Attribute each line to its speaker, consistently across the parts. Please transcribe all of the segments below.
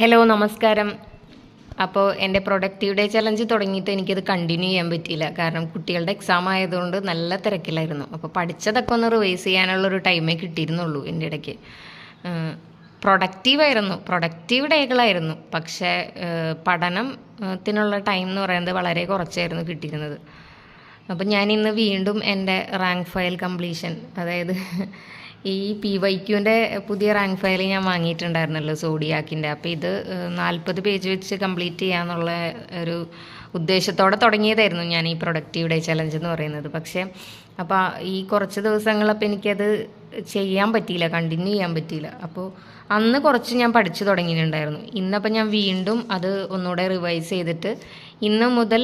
Speaker 1: Hello നമസ്കാരം. അപ്പോൾ എൻ്റെ പ്രൊഡക്റ്റീവ് ഡേ ചലഞ്ച് തുടങ്ങിയിട്ട് എനിക്കത് കണ്ടിന്യൂ ചെയ്യാൻ പറ്റിയില്ല. കാരണം കുട്ടികളുടെ എക്സാം ആയതുകൊണ്ട് നല്ല തിരക്കിലായിരുന്നു. അപ്പോൾ പഠിച്ചതൊക്കെ ഒന്ന് റിവൈസ് ചെയ്യാനുള്ളൊരു ടൈമേ കിട്ടിയിരുന്നുള്ളൂ എൻ്റെ ഇടയ്ക്ക്. പ്രൊഡക്റ്റീവ് ഡേകളായിരുന്നു. പക്ഷേ പഠനത്തിനുള്ള ടൈം എന്ന് പറയുന്നത് വളരെ കുറച്ചായിരുന്നു കിട്ടിയിരുന്നത്. അപ്പം ഞാനിന്ന് വീണ്ടും എൻ്റെ റാങ്ക് ഫയൽ കംപ്ലീഷൻ, അതായത് ഈ PYQൻ്റെ പുതിയ റാങ്ക് ഫയൽ ഞാൻ വാങ്ങിയിട്ടുണ്ടായിരുന്നല്ലോ, സോഡിയാക്കിൻ്റെ. അപ്പോൾ ഇത് 40 പേജ് വെച്ച് കംപ്ലീറ്റ് ചെയ്യാന്നുള്ള ഒരു ഉദ്ദേശത്തോടെ തുടങ്ങിയതായിരുന്നു ഞാൻ ഈ പ്രൊഡക്റ്റീവ് ഡേ ചലഞ്ച് എന്ന് പറയുന്നത്. പക്ഷേ അപ്പോൾ ഈ കുറച്ച് ദിവസങ്ങളപ്പോൾ എനിക്കത് ചെയ്യാൻ പറ്റിയില്ല, കണ്ടിന്യൂ ചെയ്യാൻ പറ്റിയില്ല. അപ്പോൾ അന്ന് കുറച്ച് ഞാൻ പഠിച്ചു തുടങ്ങിയിട്ടുണ്ടായിരുന്നു. ഇന്നപ്പോൾ ഞാൻ വീണ്ടും അത് ഒന്നുകൂടെ റിവൈസ് ചെയ്തിട്ട് ഇന്ന് മുതൽ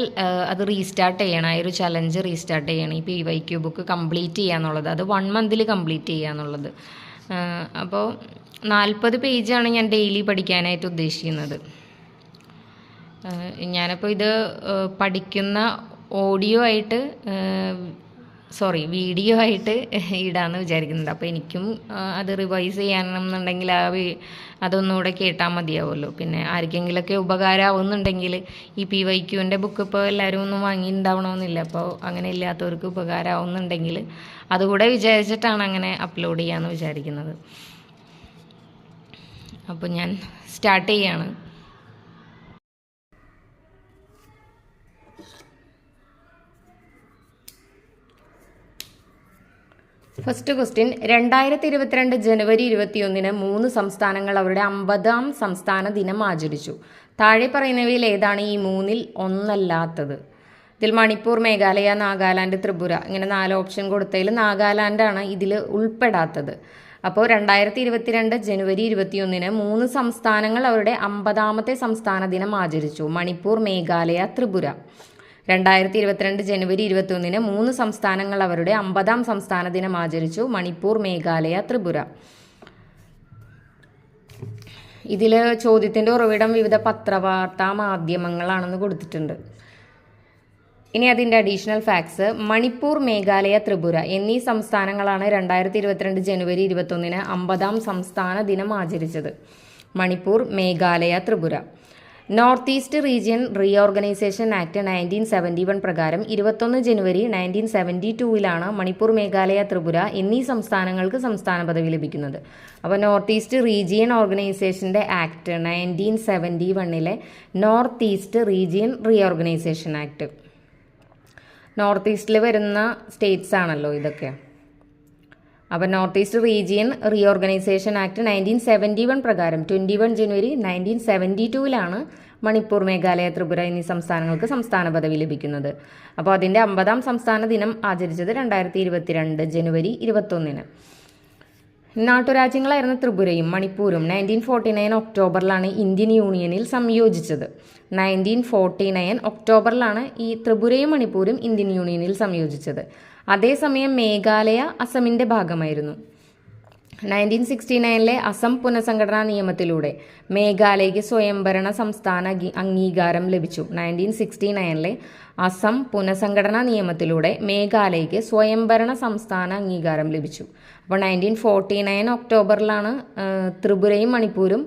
Speaker 1: അത് റീസ്റ്റാർട്ട് ചെയ്യണം. ആ ഒരു ചലഞ്ച് റീസ്റ്റാർട്ട് ചെയ്യണം. ഈ PYQ ബുക്ക് കംപ്ലീറ്റ് ചെയ്യാന്നുള്ളത്, അത് 1 മന്തിൽ കംപ്ലീറ്റ് ചെയ്യാന്നുള്ളത്. അപ്പോൾ 40 പേജാണ് ഞാൻ ഡെയിലി പഠിക്കാനായിട്ട് ഉദ്ദേശിക്കുന്നത്. ഞാനപ്പോൾ ഇത് പഠിക്കുന്ന വീഡിയോ ആയിട്ട് ഇടാമെന്ന് വിചാരിക്കുന്നുണ്ട്. അപ്പോൾ എനിക്കും അത് റിവൈസ് ചെയ്യാനെന്നുണ്ടെങ്കിൽ അതൊന്നുകൂടെ കേട്ടാൽ മതിയാവുമല്ലോ. പിന്നെ ആർക്കെങ്കിലുമൊക്കെ ഉപകാരമാവുന്നുണ്ടെങ്കിൽ ഈ PYQൻ്റെ ബുക്ക് ഇപ്പോൾ എല്ലാവരും ഒന്നും വാങ്ങിയിട്ടുണ്ടാവണമെന്നില്ല. അപ്പോൾ അങ്ങനെ ഇല്ലാത്തവർക്ക് ഉപകാരമാവുന്നുണ്ടെങ്കിൽ അതുകൂടെ വിചാരിച്ചിട്ടാണ് അങ്ങനെ അപ്ലോഡ് ചെയ്യാമെന്ന് വിചാരിക്കുന്നത്. അപ്പോൾ ഞാൻ സ്റ്റാർട്ട് ചെയ്യാണ്. ഫസ്റ്റ് ക്വസ്റ്റ്യൻ, 2022 ജനുവരി 21 3 സംസ്ഥാനങ്ങൾ അവരുടെ 50ാം സംസ്ഥാന ദിനം ആചരിച്ചു. താഴെ പറയുന്നവയിൽ ഏതാണ് ഈ 3-ൽ ഒന്നല്ലാത്തത്? ഇതിൽ മണിപ്പൂർ, മേഘാലയ, നാഗാലാൻഡ്, ത്രിപുര ഇങ്ങനെ 4 ഓപ്ഷൻ കൊടുത്തതിൽ നാഗാലാൻഡാണ് ഇതിൽ ഉൾപ്പെടാത്തത്. അപ്പോൾ 2022 ജനുവരി 21 3 സംസ്ഥാനങ്ങൾ അവരുടെ 50ാമത്തെ സംസ്ഥാന ദിനം ആചരിച്ചു. മണിപ്പൂർ, മേഘാലയ, ത്രിപുര. 2022 ജനുവരി 21 3 സംസ്ഥാനങ്ങൾ അവരുടെ 50ാം സംസ്ഥാന ദിനം ആചരിച്ചു. മണിപ്പൂർ, മേഘാലയ, ത്രിപുര. ഇതിൽ ചോദ്യത്തിൻ്റെ ഉറവിടം വിവിധ പത്രവാർത്താ മാധ്യമങ്ങളാണെന്ന് കൊടുത്തിട്ടുണ്ട്. ഇനി അതിൻ്റെ അഡീഷണൽ ഫാക്ട്സ്. മണിപ്പൂർ, മേഘാലയ, ത്രിപുര എന്നീ സംസ്ഥാനങ്ങളാണ് 2022 ജനുവരി 21 50ാം സംസ്ഥാന ദിനം ആചരിച്ചത്. Manipur, Meghalaya, Tripura. North east region reorganisation act 1971 പ്രകാരം 21 ജനുവരി 1972 മണിപ്പൂർ, മേഘാലയ, ത്രിപുര എന്നീ സംസ്ഥാനങ്ങൾക്ക് സംസ്ഥാന പദവി ലഭിക്കുന്നത്. അപ്പോൾ നോർത്ത് ഈസ്റ്റ് റീജിയൻ ഓർഗനൈസേഷൻ്റെ act 1971 north east region reorganisation act. North ഈസ്റ്റിൽ വരുന്ന സ്റ്റേറ്റ്സ് ആണല്ലോ ഇതൊക്കെ. അപ്പോൾ north east region reorganisation act 1971 പ്രകാരം 21 ജനുവരി 1972 മണിപ്പൂർ, മേഘാലയ, ത്രിപുര എന്നീ സംസ്ഥാനങ്ങൾക്ക് സംസ്ഥാന പദവി ലഭിക്കുന്നത്. അപ്പോൾ അതിൻ്റെ 50ാം സംസ്ഥാന ദിനം ആചരിച്ചത് 2022 ജനുവരി 21. നാട്ടുരാജ്യങ്ങളായിരുന്ന ത്രിപുരയും മണിപ്പൂരും 1949 ഒക്ടോബറിലാണ് ഇന്ത്യൻ യൂണിയനിൽ സംയോജിച്ചത്. 1949 ഒക്ടോബറിലാണ് ഈ ത്രിപുരയും മണിപ്പൂരും ഇന്ത്യൻ യൂണിയനിൽ സംയോജിച്ചത്. അതേസമയം മേഘാലയ അസമിൻ്റെ ഭാഗമായിരുന്നു. 1969 അസം പുനഃസംഘടനാ നിയമത്തിലൂടെ മേഘാലയയ്ക്ക് സ്വയംഭരണ സംസ്ഥാന അംഗീകാരം ലഭിച്ചു. 1969 അസം പുനഃസംഘടനാ നിയമത്തിലൂടെ മേഘാലയയ്ക്ക് സ്വയംഭരണ സംസ്ഥാന അംഗീകാരം ലഭിച്ചു. അപ്പോൾ 1949 ഒക്ടോബറിലാണ് ത്രിപുരയും മണിപ്പൂരും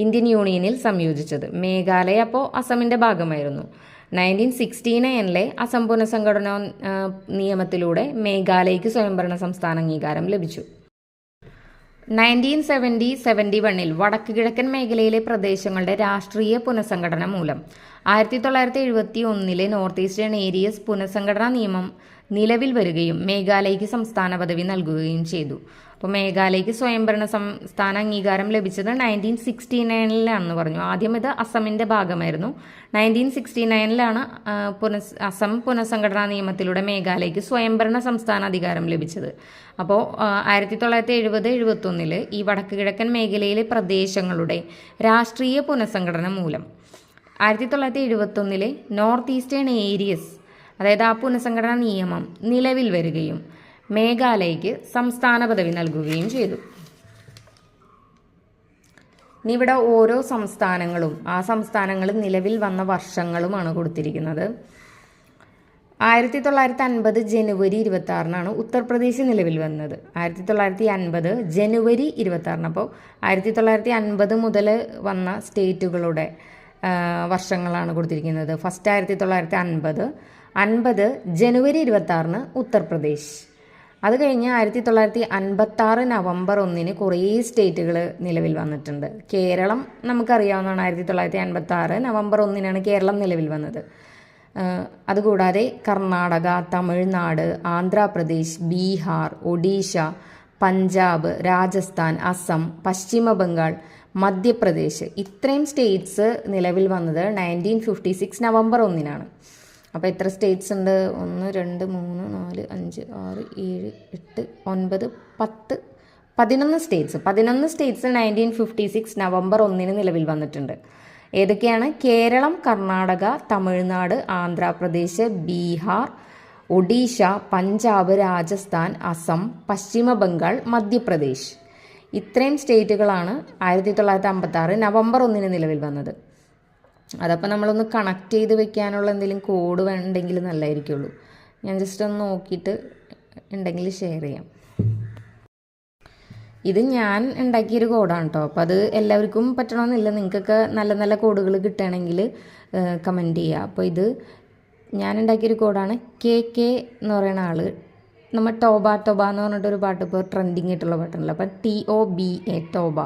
Speaker 1: ഇന്ത്യൻ യൂണിയനിൽ സംയോജിച്ചത്. മേഘാലയ അപ്പോൾ അസമിൻ്റെ ഭാഗമായിരുന്നു. 1969 അസം പുനഃസംഘടനാ നിയമത്തിലൂടെ മേഘാലയയ്ക്ക് സ്വയംഭരണ സംസ്ഥാന അംഗീകാരം ലഭിച്ചു. 1971 വടക്ക് കിഴക്കൻ മേഖലയിലെ പ്രദേശങ്ങളുടെ രാഷ്ട്രീയ പുനഃസംഘടന മൂലം 1971 നോർത്ത് ഈസ്റ്റേൺ ഏരിയസ് പുനഃസംഘടനാ നിയമം നിലവിൽ വരികയും മേഘാലയയ്ക്ക് സംസ്ഥാന പദവി നൽകുകയും ചെയ്തു. അപ്പോൾ മേഘാലയയ്ക്ക് സ്വയംഭരണ സംസ്ഥാന അംഗീകാരം ലഭിച്ചത് 1969 പറഞ്ഞു. ആദ്യം ഇത് അസമിൻ്റെ ഭാഗമായിരുന്നു. 1969 അസം പുനഃസംഘടനാ നിയമത്തിലൂടെ മേഘാലയയ്ക്ക് സ്വയംഭരണ സംസ്ഥാന അധികാരം ലഭിച്ചത്. അപ്പോൾ 1970-71 ഈ വടക്ക് കിഴക്കൻ മേഖലയിലെ പ്രദേശങ്ങളുടെ രാഷ്ട്രീയ പുനഃസംഘടന മൂലം 1971 നോർത്ത് ഈസ്റ്റേൺ ഏരിയസ്, അതായത് ആ പുനഃസംഘടനാ നിയമം നിലവിൽ വരികയും മേഘാലയയ്ക്ക് സംസ്ഥാന പദവി നൽകുകയും ചെയ്തു. ഇനി ഇവിടെ ഓരോ സംസ്ഥാനങ്ങളും ആ സംസ്ഥാനങ്ങൾ നിലവിൽ വന്ന വർഷങ്ങളുമാണ് കൊടുത്തിരിക്കുന്നത്. 1950 ജനുവരി 26-നാണ് ഉത്തർപ്രദേശ് നിലവിൽ വന്നത്. 1950 ജനുവരി 26-ന്. അപ്പോൾ 1950 മുതൽ വന്ന സ്റ്റേറ്റുകളുടെ വർഷങ്ങളാണ് കൊടുത്തിരിക്കുന്നത്. ഫസ്റ്റ് 1950, 50 ജനുവരി 26-ന് ഉത്തർപ്രദേശ്. അത് കഴിഞ്ഞ് 1956 നവംബർ 1-ന് കുറേ സ്റ്റേറ്റുകൾ നിലവിൽ വന്നിട്ടുണ്ട്. കേരളം നമുക്കറിയാവുന്നതാണ്. 1956 നവംബർ 1-നാണ് കേരളം നിലവിൽ വന്നത്. അതുകൂടാതെ കർണാടക, തമിഴ്നാട്, ആന്ധ്രാപ്രദേശ്, ബീഹാർ, ഒഡീഷ, പഞ്ചാബ്, രാജസ്ഥാൻ, അസം, പശ്ചിമ ബംഗാൾ, മധ്യപ്രദേശ്, ഇത്രയും സ്റ്റേറ്റ്സ് നിലവിൽ വന്നത് 1956 നവംബർ 1-നാണ്. അപ്പോൾ എത്ര സ്റ്റേറ്റ്സ് ഉണ്ട്? 1, 2, 3, 4, 5, 6, 7, 8, 9, 10, 11 സ്റ്റേറ്റ്സ്. 11 സ്റ്റേറ്റ്സ് 1956 നവംബർ 1-ന് നിലവിൽ വന്നിട്ടുണ്ട്. ഏതൊക്കെയാണ്? കേരളം, കർണാടക, തമിഴ്നാട്, ആന്ധ്രാപ്രദേശ്, ബീഹാർ, ഒഡീഷ, പഞ്ചാബ്, രാജസ്ഥാൻ, അസം, പശ്ചിമ ബംഗാൾ, മധ്യപ്രദേശ്. ഇത്രയും സ്റ്റേറ്റുകളാണ് 1956 നവംബർ 1-ന് നിലവിൽ വന്നത്. അതപ്പോൾ നമ്മളൊന്ന് കണക്ട് ചെയ്ത് വെക്കാനുള്ള എന്തെങ്കിലും കോഡ് ഉണ്ടെങ്കിൽ നല്ലതായിരിക്കുള്ളൂ. ഞാൻ ജസ്റ്റ് ഒന്ന് നോക്കിയിട്ട് ഉണ്ടെങ്കിൽ ഷെയർ ചെയ്യാം. ഇത് ഞാൻ ഉണ്ടാക്കിയൊരു കോഡാണ് കേട്ടോ. അപ്പോൾ അത് എല്ലാവർക്കും പറ്റണമെന്നില്ല. നിങ്ങൾക്കൊക്കെ നല്ല നല്ല കോഡുകൾ കിട്ടുകയാണെങ്കിൽ കമൻറ്റ് ചെയ്യുക. അപ്പോൾ ഇത് ഞാൻ ഉണ്ടാക്കിയൊരു കോഡാണ്. കെ എന്ന് പറയുന്ന ആൾ, നമ്മൾ ടോബ എന്ന് പറഞ്ഞിട്ടൊരു പാട്ട് ഇപ്പോൾ ട്രെൻഡിങ് ആയിട്ടുള്ള പാട്ടുണ്ടല്ലോ. അപ്പം TOBA ടോബ,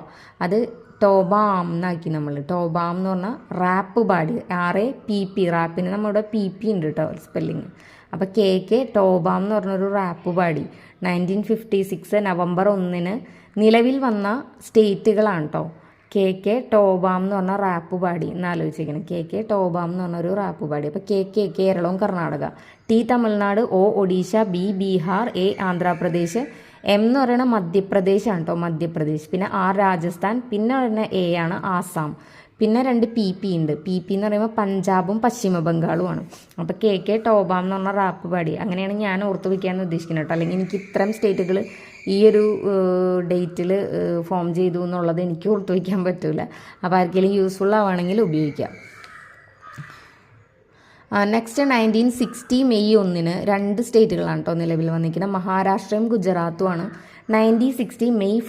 Speaker 1: അത് ടോബാം എന്നാക്കി നമ്മൾ. ടോബാം എന്ന് പറഞ്ഞാൽ റാപ്പ് പാടി, RAPP, റാപ്പിന് നമ്മുടെ PP ഉണ്ട് കേട്ടോ സ്പെല്ലിങ്. അപ്പോൾ ടോബാം എന്ന് പറഞ്ഞൊരു റാപ്പ് പാടി 1956 നവംബർ 1-ന് നിലവിൽ വന്ന സ്റ്റേറ്റുകളാണ് കേട്ടോ. ടോബാം എന്ന് പറഞ്ഞ റാപ്പ് പാടി എന്ന് ആലോചിച്ചിരിക്കണം. ടോബാം എന്ന് പറഞ്ഞൊരു റാപ്പ് പാടി. അപ്പോൾ കേരളവും Karnataka, T Tamil Nadu, O Odisha, B Bihar, A Andhra Pradesh, M എന്ന് പറയുന്ന മധ്യപ്രദേശാണ് കേട്ടോ, മധ്യപ്രദേശ്. പിന്നെ R രാജസ്ഥാൻ, പിന്നെ പറയുന്ന A ആണ് ആസാം. പിന്നെ 2 PP ഉണ്ട്. PP എന്ന് പറയുമ്പോൾ പഞ്ചാബും പശ്ചിമ ബംഗാളുമാണ്. അപ്പോൾ ടോബാം എന്ന് പറഞ്ഞ റാപ്പ് പാടി. അങ്ങനെയാണ് ഞാൻ ഓർത്ത് വയ്ക്കാമെന്ന് ഉദ്ദേശിക്കുന്നത് കേട്ടോ. അല്ലെങ്കിൽ എനിക്ക് ഇത്രയും സ്റ്റേറ്റുകൾ ഈ ഒരു ഡേറ്റിൽ ഫോം ചെയ്തു എന്നുള്ളത് എനിക്ക് ഓർത്ത് വയ്ക്കാൻ പറ്റില്ല. അപ്പോൾ ആർക്കെങ്കിലും യൂസ്ഫുൾ ആവുകയാണെങ്കിൽ ഉപയോഗിക്കാം. നെക്സ്റ്റ് 1960 മെയ് 1-ന് 2 സ്റ്റേറ്റുകളാണ് കേട്ടോ നിലവിൽ വന്നിരിക്കുന്നത്. മഹാരാഷ്ട്രയും ഗുജറാത്തുമാണ്. 1960 മെയ്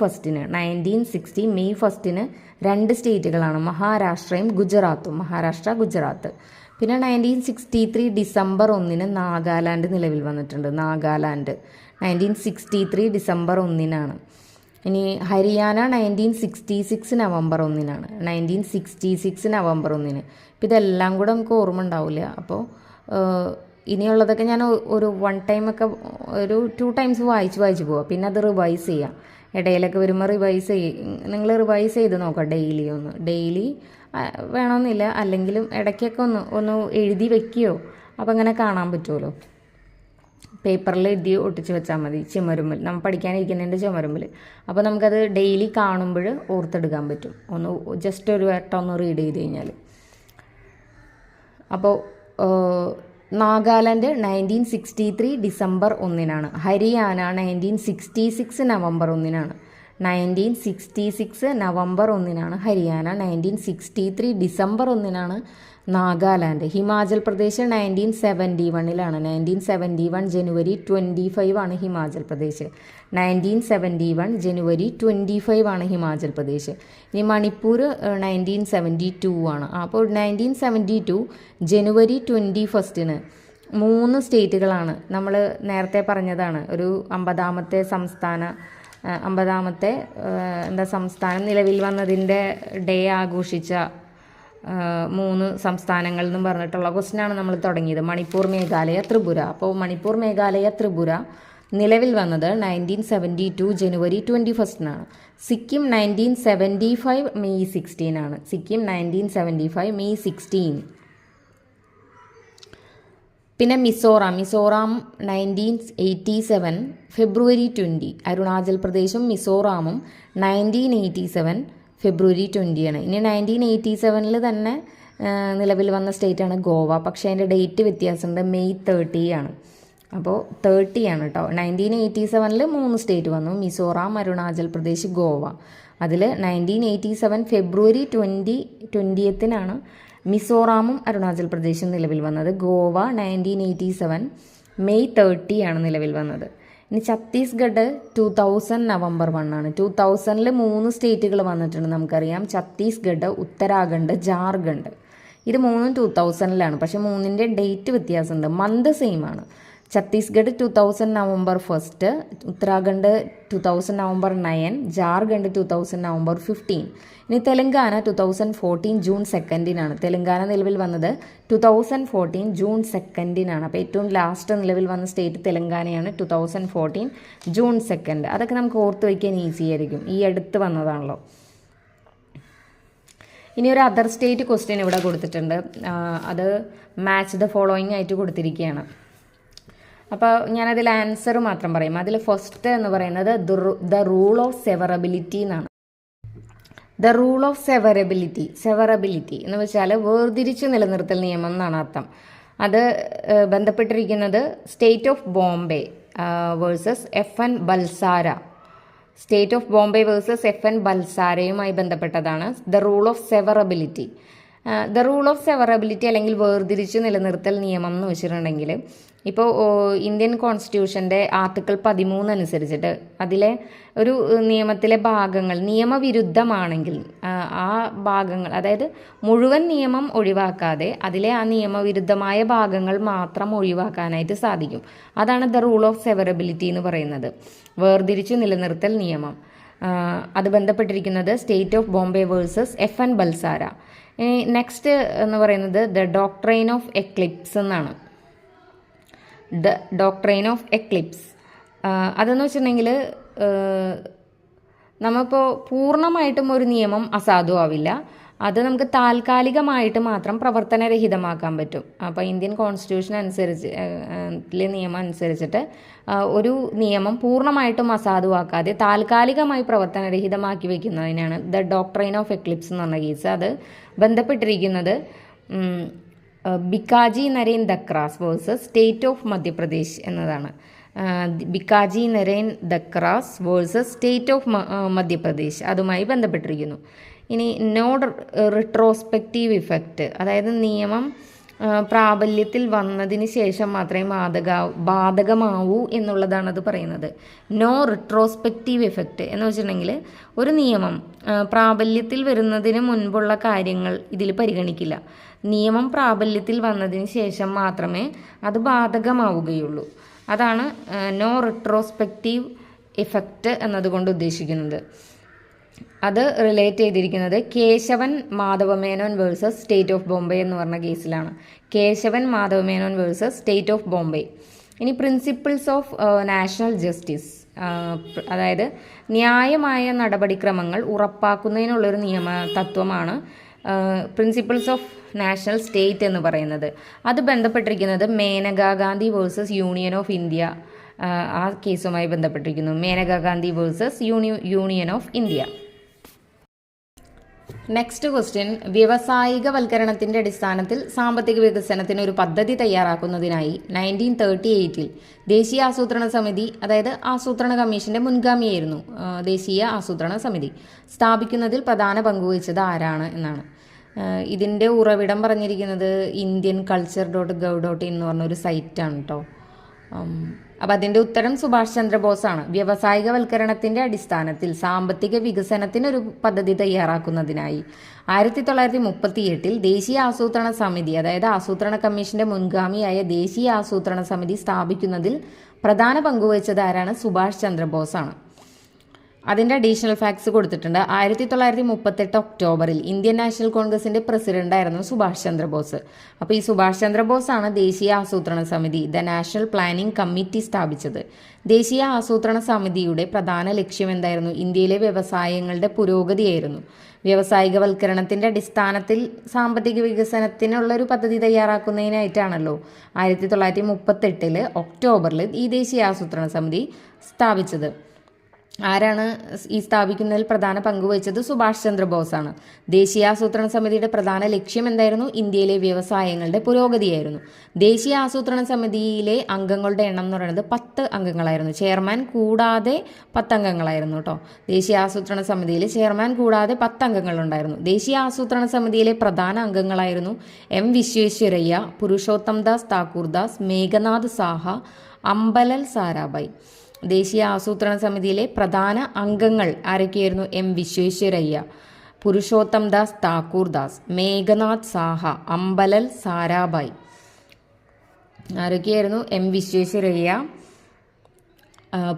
Speaker 1: 1-ന് 2 സ്റ്റേറ്റുകളാണ്, മഹാരാഷ്ട്രയും ഗുജറാത്തും. മഹാരാഷ്ട്ര, ഗുജറാത്ത്. പിന്നെ 1963 ഡിസംബർ 1-ന് നാഗാലാൻഡ് നിലവിൽ വന്നിട്ടുണ്ട്. നാഗാലാൻഡ് 1963 ഡിസംബർ 1-നാണ്. ഇനി ഹരിയാന 1966 നവംബർ 1-നാണ്. 1966 നവംബർ 1-ന്. ഇപ്പം ഇതെല്ലാം കൂടെ നമുക്ക് ഓർമ്മ ഉണ്ടാവില്ല. അപ്പോൾ ഇനിയുള്ളതൊക്കെ ഞാൻ ഒരു 1 ടൈമൊക്കെ ഒരു 2 ടൈംസ് വായിച്ച് പോവാം. പിന്നെ അത് റിവൈസ് ചെയ്യാം. ഇടയിലൊക്കെ വരുമ്പോൾ നിങ്ങൾ റിവൈസ് ചെയ്ത് നോക്കാം. ഡെയിലി വേണമെന്നില്ല, അല്ലെങ്കിലും ഇടയ്ക്കൊക്കെ ഒന്ന് എഴുതി വെക്കുകയോ അപ്പോൾ അങ്ങനെ കാണാൻ പറ്റുമല്ലോ. പേപ്പറിൽ എഴുതി ഒട്ടിച്ച് വെച്ചാൽ മതി, ചുമരുമ്പിൽ. നമ്മൾ പഠിക്കാനിരിക്കുന്നതിൻ്റെ ചുമരുമ്പിൽ. അപ്പോൾ നമുക്കത് ഡെയിലി കാണുമ്പോൾ ഓർത്തെടുക്കാൻ പറ്റും. ജസ്റ്റ് ഒരു വട്ടം ഒന്ന് റീഡ് ചെയ്ത് കഴിഞ്ഞാൽ. അപ്പോൾ നാഗാലാൻഡ് 1963 ഡിസംബർ 1-നാണ്. ഹരിയാന 1966 നവംബർ 1-നാണ്. 1966 നവംബർ 1-നാണ് ഹരിയാന. 1963 ഡിസംബർ 1-നാണ് നാഗാലാൻഡ്. ഹിമാചൽ പ്രദേശ് 1971-ലാണ്. 1971 ജനുവരി 25 ആണ് ഹിമാചൽ പ്രദേശ്. 1971 ജനുവരി 25 ആണ് ഹിമാചൽ പ്രദേശ്. ഇനി മണിപ്പൂർ 1972 ആണ്. അപ്പോൾ 1972 ജനുവരി 21-ന് 3 സ്റ്റേറ്റുകളാണ്. നമ്മൾ നേരത്തെ പറഞ്ഞതാണ്, ഒരു 50ാമത്തെ സംസ്ഥാനം നിലവിൽ വന്നതിൻ്റെ ഡേ ആഘോഷിച്ച 3 സംസ്ഥാനങ്ങൾ എന്നും പറഞ്ഞിട്ടുള്ള ക്വസ്റ്റ്യനാണ് നമ്മൾ തുടങ്ങിയത്. മണിപ്പൂർ, മേഘാലയ, ത്രിപുര. അപ്പോൾ മണിപ്പൂർ, മേഘാലയ, ത്രിപുര നിലവിൽ വന്നത് 1972 ജനുവരി 21-നാണ്. സിക്കിം 1975 മെയ് 16-ആണ്. സിക്കിം 1975 മെയ് 16. പിന്നെ മിസോറാം 1987 ഫെബ്രുവരി 20. അരുണാചൽ പ്രദേശും മിസോറാമും 1987 ഫെബ്രുവരി 20-ആണ്. ഇനി 1987 തന്നെ നിലവിൽ വന്ന സ്റ്റേറ്റാണ് ഗോവ. പക്ഷേ അതിൻ്റെ ഡേറ്റ് വ്യത്യാസമുണ്ട്. മെയ് 30 ആണ്. അപ്പോൾ 30 ആണ് കേട്ടോ. 1987 3 സ്റ്റേറ്റ് വന്നു: മിസോറാം, അരുണാചൽ പ്രദേശ്, ഗോവ. അതിൽ 1987 ഫെബ്രുവരി 20-നാണ് മിസോറാമും അരുണാചൽ പ്രദേശും നിലവിൽ വന്നത്. ഗോവ 1987 മെയ് 30 ആണ് നിലവിൽ വന്നത്. ഇനി ഛത്തീസ്ഗഡ് 2000 നവംബർ 1 ആണ്. 2000-ൽ 3 സ്റ്റേറ്റുകൾ വന്നിട്ടുണ്ട് നമുക്കറിയാം. ഛത്തീസ്ഗഡ്, ഉത്തരാഖണ്ഡ്, ജാർഖണ്ഡ്. ഇത് മൂന്നും 2000-ലാണ്. പക്ഷെ മൂന്നിൻ്റെ ഡേറ്റ് വ്യത്യാസമുണ്ട്. മന്ത് സെയിം ആണ്. Chhattisgarh 2000 November 1, Uttarakhand 2000 November 9, Jharkhand 2000 November 15. ഇനി തെലങ്കാന 2014 ജൂൺ 2-നാണ്. തെലങ്കാന നിലവിൽ വന്നത് 2014 ജൂൺ 2-നാണ്. അപ്പോൾ ഏറ്റവും ലാസ്റ്റ് നിലവിൽ വന്ന സ്റ്റേറ്റ് തെലങ്കാനയാണ്. 2014 ജൂൺ 2. അതൊക്കെ നമുക്ക് ഓർത്ത് വയ്ക്കാൻ ഈസി ആയിരിക്കും. ഈ അടുത്ത് വന്നതാണല്ലോ. ഇനി ഒരു അതർ സ്റ്റേറ്റ് ക്വസ്റ്റ്യൻ ഇവിടെ കൊടുത്തിട്ടുണ്ട്. അത് മാച്ച് ദ ഫോളോയിങ് ആയിട്ട് കൊടുത്തിരിക്കുകയാണ്. അപ്പോൾ ഞാനതിൽ ആൻസർ മാത്രം പറയും. അതിൽ ഫസ്റ്റ് എന്ന് പറയുന്നത് ദ റൂൾ ഓഫ് സെവറബിലിറ്റി എന്നാണ്. ദ റൂൾ ഓഫ് സെവറബിലിറ്റി എന്ന് വെച്ചാൽ വേർതിരിച്ച് നിലനിർത്തൽ നിയമം എന്നാണ് അർത്ഥം. അത് ബന്ധപ്പെട്ടിരിക്കുന്നത് state of Bombay versus FN Balsara. State of Bombay versus FN ബൽസാരയുമായി ബന്ധപ്പെട്ടതാണ് the rule of severability. The rule of severability അല്ലെങ്കിൽ വേർതിരിച്ച് നിലനിർത്തൽ നിയമം എന്ന് വെച്ചിട്ടുണ്ടെങ്കിൽ, ഇപ്പോൾ ഇന്ത്യൻ കോൺസ്റ്റിറ്റ്യൂഷൻ്റെ ആർട്ടിക്കിൾ 13 അനുസരിച്ചിട്ട് അതിലെ ഒരു നിയമത്തിലെ ഭാഗങ്ങൾ നിയമവിരുദ്ധമാണെങ്കിൽ ആ ഭാഗങ്ങൾ, അതായത് മുഴുവൻ നിയമം ഒഴിവാക്കാതെ അതിലെ ആ നിയമവിരുദ്ധമായ ഭാഗങ്ങൾ മാത്രം ഒഴിവാക്കാനായിട്ട് സാധിക്കും. അതാണ് ദ റൂൾ ഓഫ് സെവറബിലിറ്റി എന്ന് പറയുന്നത്, വേർതിരിച്ചു നിലനിർത്തൽ നിയമം. അത് ബന്ധപ്പെട്ടിരിക്കുന്നത് state of Bombay versus FN Balsara. Next എന്ന് പറയുന്നത് ദ ഡോക്ട്രൈൻ ഓഫ് എക്ലിപ്സ് എന്നാണ്. ദ ഡോക്ട്രൈൻ ഓഫ് എക്ലിപ്സ് അതെന്ന് വെച്ചിട്ടുണ്ടെങ്കിൽ, നമ്മളിപ്പോൾ പൂർണ്ണമായിട്ടും ഒരു നിയമം അസാധുവാവില്ല. അത് നമുക്ക് താൽക്കാലികമായിട്ട് മാത്രം പ്രവർത്തനരഹിതമാക്കാൻ പറ്റും. അപ്പോൾ ഇന്ത്യൻ കോൺസ്റ്റിറ്റ്യൂഷൻ അനുസരിച്ച് നിയമം അനുസരിച്ചിട്ട് ഒരു നിയമം പൂർണ്ണമായിട്ടും അസാധുവാക്കാതെ താൽക്കാലികമായി പ്രവർത്തനരഹിതമാക്കി വയ്ക്കുന്നതിനാണ് ദ ഡോക്ട്രൈൻ ഓഫ് എക്ലിപ്സ് എന്ന് പറഞ്ഞ കേസ്. അത് ബന്ധപ്പെട്ടിരിക്കുന്നത് Bhikaji Narain Dhakras versus state of Madhya Pradesh എന്നതാണ്. Bhikaji Narain Dhakras versus state of Madhya Pradesh അതുമായി ബന്ധപ്പെട്ടിരിക്കുന്നു. ഇനി നോ റിട്രോസ്പെക്റ്റീവ് ഇഫക്റ്റ്, അതായത് നിയമം പ്രാബല്യത്തിൽ വന്നതിന് ശേഷം മാത്രമേ ബാധകമാവൂ എന്നുള്ളതാണ് അത് പറയുന്നത്. നോ റിട്രോസ്പെക്റ്റീവ് ഇഫക്റ്റ് എന്ന് വെച്ചിട്ടുണ്ടെങ്കിൽ ഒരു നിയമം പ്രാബല്യത്തിൽ വരുന്നതിന് മുൻപുള്ള കാര്യങ്ങൾ ഇതിൽ പരിഗണിക്കില്ല. നിയമം പ്രാബല്യത്തിൽ വന്നതിന് ശേഷം മാത്രമേ അത് ബാധകമാവുകയുള്ളൂ. അതാണ് നോ റിട്രോസ്പെക്റ്റീവ് ഇഫക്റ്റ് എന്നതുകൊണ്ട് ഉദ്ദേശിക്കുന്നത്. അത് റിലേറ്റ് ചെയ്തിരിക്കുന്നത് Keshavan Madhava Menon versus state of Bombay എന്ന് പറഞ്ഞ കേസിലാണ്. Keshavan Madhava Menon versus state of Bombay. ഇനി പ്രിൻസിപ്പിൾസ് ഓഫ് നാഷണൽ ജസ്റ്റിസ്, അതായത് ന്യായമായ നടപടിക്രമങ്ങൾ ഉറപ്പാക്കുന്നതിനുള്ളൊരു നിയമ തത്വമാണ് പ്രിൻസിപ്പിൾസ് ഓഫ് നാഷണൽ സ്റ്റേറ്റ് എന്ന് പറയുന്നത്. അത് ബന്ധപ്പെട്ടിരിക്കുന്നത് Maneka Gandhi versus union of India, ആ കേസുമായി ബന്ധപ്പെട്ടിരിക്കുന്നു. Maneka Gandhi versus union of India. Next question, വ്യവസായികവൽക്കരണത്തിൻ്റെ അടിസ്ഥാനത്തിൽ സാമ്പത്തിക വികസനത്തിന് ഒരു പദ്ധതി തയ്യാറാക്കുന്നതിനായി 1938 ദേശീയ ആസൂത്രണ സമിതി, അതായത് ആസൂത്രണ കമ്മീഷന്റെ മുൻഗാമിയായിരുന്നു ദേശീയ ആസൂത്രണ സമിതി, സ്ഥാപിക്കുന്നതിൽ പ്രധാന പങ്കുവഹിച്ചത് ആരാണ് എന്നാണ്. ഇതിൻ്റെ ഉറവിടം പറഞ്ഞിരിക്കുന്നത് indianculture.gov.in എന്ന് പറഞ്ഞൊരു സൈറ്റാണ് കേട്ടോ. അപ്പം അതിൻ്റെ ഉത്തരം സുഭാഷ് ചന്ദ്രബോസാണ്. വ്യവസായികവൽക്കരണത്തിൻ്റെ അടിസ്ഥാനത്തിൽ സാമ്പത്തിക വികസനത്തിനൊരു പദ്ധതി തയ്യാറാക്കുന്നതിനായി 1938 ദേശീയ ആസൂത്രണ സമിതി, അതായത് ആസൂത്രണ കമ്മീഷന്റെ മുൻഗാമിയായ ദേശീയ ആസൂത്രണ സമിതി സ്ഥാപിക്കുന്നതിൽ പ്രധാന പങ്കുവഹിച്ചത് ആരാണ്? സുഭാഷ് ചന്ദ്രബോസാണ്. അതിൻ്റെ അഡീഷണൽ ഫാക്ട്സ് കൊടുത്തിട്ടുണ്ട്. 1938 ഒക്ടോബറിൽ ഇന്ത്യൻ നാഷണൽ കോൺഗ്രസിന്റെ പ്രസിഡന്റായിരുന്നു സുഭാഷ് ചന്ദ്രബോസ്. അപ്പോൾ ഈ സുഭാഷ് ചന്ദ്രബോസാണ് ദേശീയ ആസൂത്രണ സമിതി, ദ നാഷണൽ പ്ലാനിംഗ് കമ്മിറ്റി സ്ഥാപിച്ചത്. ദേശീയ ആസൂത്രണ സമിതിയുടെ പ്രധാന ലക്ഷ്യം എന്തായിരുന്നു? ഇന്ത്യയിലെ വ്യവസായങ്ങളുടെ പുരോഗതിയായിരുന്നു. വ്യവസായികവൽക്കരണത്തിന്റെ അടിസ്ഥാനത്തിൽ സാമ്പത്തിക വികസനത്തിനുള്ളൊരു പദ്ധതി തയ്യാറാക്കുന്നതിനായിട്ടാണല്ലോ 1938 ഒക്ടോബറിൽ ഈ ദേശീയ ആസൂത്രണ സമിതി സ്ഥാപിച്ചത്. ആരാണ് ഈ സ്ഥാപിക്കുന്നതിൽ പ്രധാന പങ്ക് വഹിച്ചത്? സുഭാഷ് ചന്ദ്രബോസാണ്. ദേശീയാസൂത്രണ സമിതിയുടെ പ്രധാന ലക്ഷ്യം എന്തായിരുന്നു? ഇന്ത്യയിലെ വ്യവസായങ്ങളുടെ പുരോഗതിയായിരുന്നു. ദേശീയ ആസൂത്രണ സമിതിയിലെ അംഗങ്ങളുടെ എണ്ണം എന്ന് പറയുന്നത് 10 അംഗങ്ങളായിരുന്നു. ചെയർമാൻ കൂടാതെ 10 അംഗങ്ങളായിരുന്നു കേട്ടോ. ദേശീയ ആസൂത്രണ സമിതിയിൽ ചെയർമാൻ കൂടാതെ 10 അംഗങ്ങളുണ്ടായിരുന്നു. ദേശീയ ആസൂത്രണ സമിതിയിലെ പ്രധാന അംഗങ്ങളായിരുന്നു എം വിശ്വേശ്വരയ്യ, പുരുഷോത്തം ദാസ് താക്കൂർദാസ്, മേഘനാഥ് സാഹ, അംബലൽ സാരാഭായ്. ദേശീയ ആസൂത്രണ സമിതിയിലെ പ്രധാന അംഗങ്ങൾ ആരൊക്കെയായിരുന്നു? എം വിശ്വേശ്വരയ്യ, പുരുഷോത്തം ദാസ് താക്കൂർദാസ്, മേഘനാഥ് സാഹ, അംബലൽ സാരാഭായ്. ആരൊക്കെയായിരുന്നു? എം വിശ്വേശ്വരയ്യ,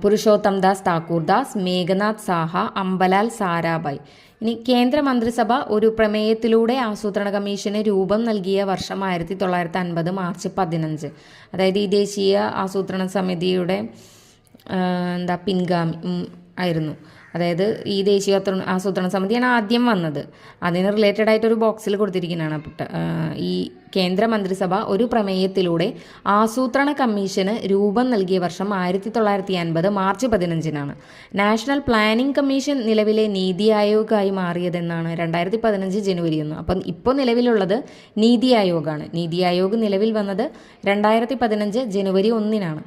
Speaker 1: പുരുഷോത്തം ദാസ് താക്കൂർദാസ്, മേഘനാഥ് സാഹ, അംബലാൽ സാരാഭായ്. ഇനി കേന്ദ്ര മന്ത്രിസഭ ഒരു പ്രമേയത്തിലൂടെ ആസൂത്രണ കമ്മീഷന് രൂപം നൽകിയ വർഷം 1950 മാർച്ച് 15. അതായത് ഈ ദേശീയ ആസൂത്രണ സമിതിയുടെ പിൻഗാമി ആയിരുന്നു. അതായത് ഈ ദേശീയ ആസൂത്രണ സമിതിയാണ് ആദ്യം വന്നത്. അതിന് റിലേറ്റഡ് ആയിട്ടൊരു ബോക്സിൽ കൊടുത്തിരിക്കുന്നതാണ്. ഈ കേന്ദ്ര മന്ത്രിസഭ ഒരു പ്രമേയത്തിലൂടെ ആസൂത്രണ കമ്മീഷന് രൂപം നൽകിയ വർഷം 1950 മാർച്ച് 15. നാഷണൽ പ്ലാനിംഗ് കമ്മീഷൻ നിലവിലെ നീതി ആയോഗായി മാറിയതെന്നാണ് 2015 ജനുവരി 1. അപ്പം ഇപ്പോൾ നിലവിലുള്ളത് നീതി ആയോഗാണ്. നീതി ആയോഗ് നിലവിൽ വന്നത് 2015 ജനുവരി 1.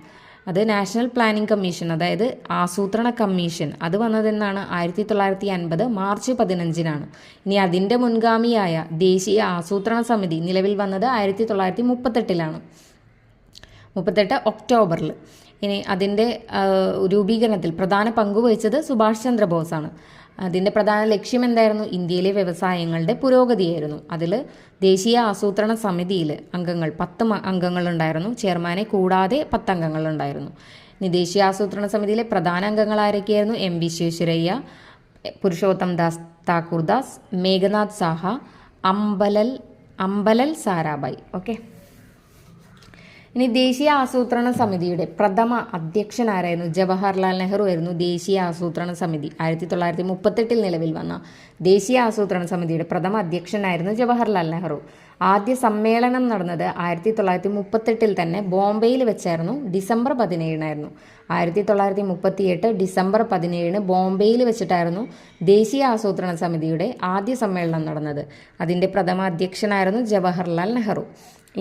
Speaker 1: അത് നാഷണൽ പ്ലാനിംഗ് കമ്മീഷൻ, അതായത് ആസൂത്രണ കമ്മീഷൻ, അത് വന്നതെന്നാണ് 1950 മാർച്ച് 15. ഇനി അതിൻ്റെ മുൻഗാമിയായ ദേശീയ ആസൂത്രണ സമിതി നിലവിൽ വന്നത് 1938. 38 ഒക്ടോബറിൽ. ഇനി അതിൻ്റെ രൂപീകരണത്തിൽ പ്രധാന പങ്ക് വഹിച്ചത് സുഭാഷ് ചന്ദ്രബോസാണ്. അതിൻ്റെ പ്രധാന ലക്ഷ്യം എന്തായിരുന്നു? ഇന്ത്യയിലെ വ്യവസായങ്ങളുടെ പുരോഗതിയായിരുന്നു. അതിൽ ദേശീയ ആസൂത്രണ സമിതിയിൽ അംഗങ്ങൾ 10 അംഗങ്ങളുണ്ടായിരുന്നു. ചെയർമാനെ കൂടാതെ 10 അംഗങ്ങളുണ്ടായിരുന്നു. ഇനി ദേശീയ ആസൂത്രണ സമിതിയിലെ പ്രധാന അംഗങ്ങൾ ആരൊക്കെയായിരുന്നു? എം വിശ്വേശ്വരയ്യ, പുരുഷോത്തം ദാസ് താക്കൂർദാസ്, മേഘനാഥ് സാഹ, അംബലൽ സാരാഭായ്. ഓക്കെ. ഇനി ദേശീയ ആസൂത്രണ സമിതിയുടെ പ്രഥമ അധ്യക്ഷൻ ആരായിരുന്നു? ജവഹർലാൽ നെഹ്റു ആയിരുന്നു ദേശീയ ആസൂത്രണ സമിതി. 1938 നിലവിൽ വന്ന ദേശീയ ആസൂത്രണ സമിതിയുടെ പ്രഥമ അധ്യക്ഷനായിരുന്നു ജവഹർലാൽ നെഹ്റു. ആദ്യ സമ്മേളനം നടന്നത് 1938 തന്നെ ബോംബെയിൽ വെച്ചായിരുന്നു. ഡിസംബർ 17 1938 ഡിസംബർ 17 ബോംബെയിൽ വെച്ചിട്ടായിരുന്നു ദേശീയ ആസൂത്രണ സമിതിയുടെ ആദ്യ സമ്മേളനം നടന്നത്. അതിൻ്റെ പ്രഥമ അധ്യക്ഷനായിരുന്നു ജവഹർലാൽ നെഹ്റു.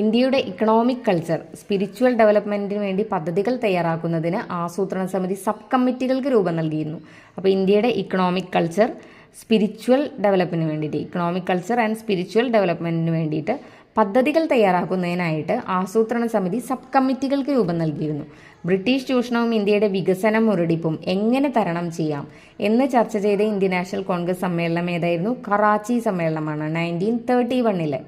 Speaker 1: ഇന്ത്യയുടെ ഇക്കണോമിക് കൾച്ചർ, സ്പിരിച്വൽ ഡെവലപ്മെൻറ്റിന് വേണ്ടി പദ്ധതികൾ തയ്യാറാക്കുന്നതിന് ആസൂത്രണ സമിതി സബ് കമ്മിറ്റികൾക്ക് രൂപം നൽകിയിരുന്നു. അപ്പോൾ ഇന്ത്യയുടെ ഇക്കണോമിക് കൾച്ചർ, സ്പിരിച്വൽ ഡെവലപ്മെൻറ്റിന് വേണ്ടിയിട്ട്, ഇക്കണോമിക് കൾച്ചർ ആൻഡ് സ്പിരിച്വൽ ഡെവലപ്മെൻറ്റിന് വേണ്ടിയിട്ട് പദ്ധതികൾ തയ്യാറാക്കുന്നതിനായിട്ട് ആസൂത്രണ സമിതി സബ് കമ്മിറ്റികൾക്ക് രൂപം നൽകിയിരുന്നു. ബ്രിട്ടീഷ് ചൂഷണവും ഇന്ത്യയുടെ വികസന മുരടിപ്പും എങ്ങനെ തരണം ചെയ്യാം എന്ന് ചർച്ച ചെയ്ത ഇന്ത്യൻ നാഷണൽ കോൺഗ്രസ് സമ്മേളനം ഏതായിരുന്നു? കറാച്ചി സമ്മേളനമാണ് 1931.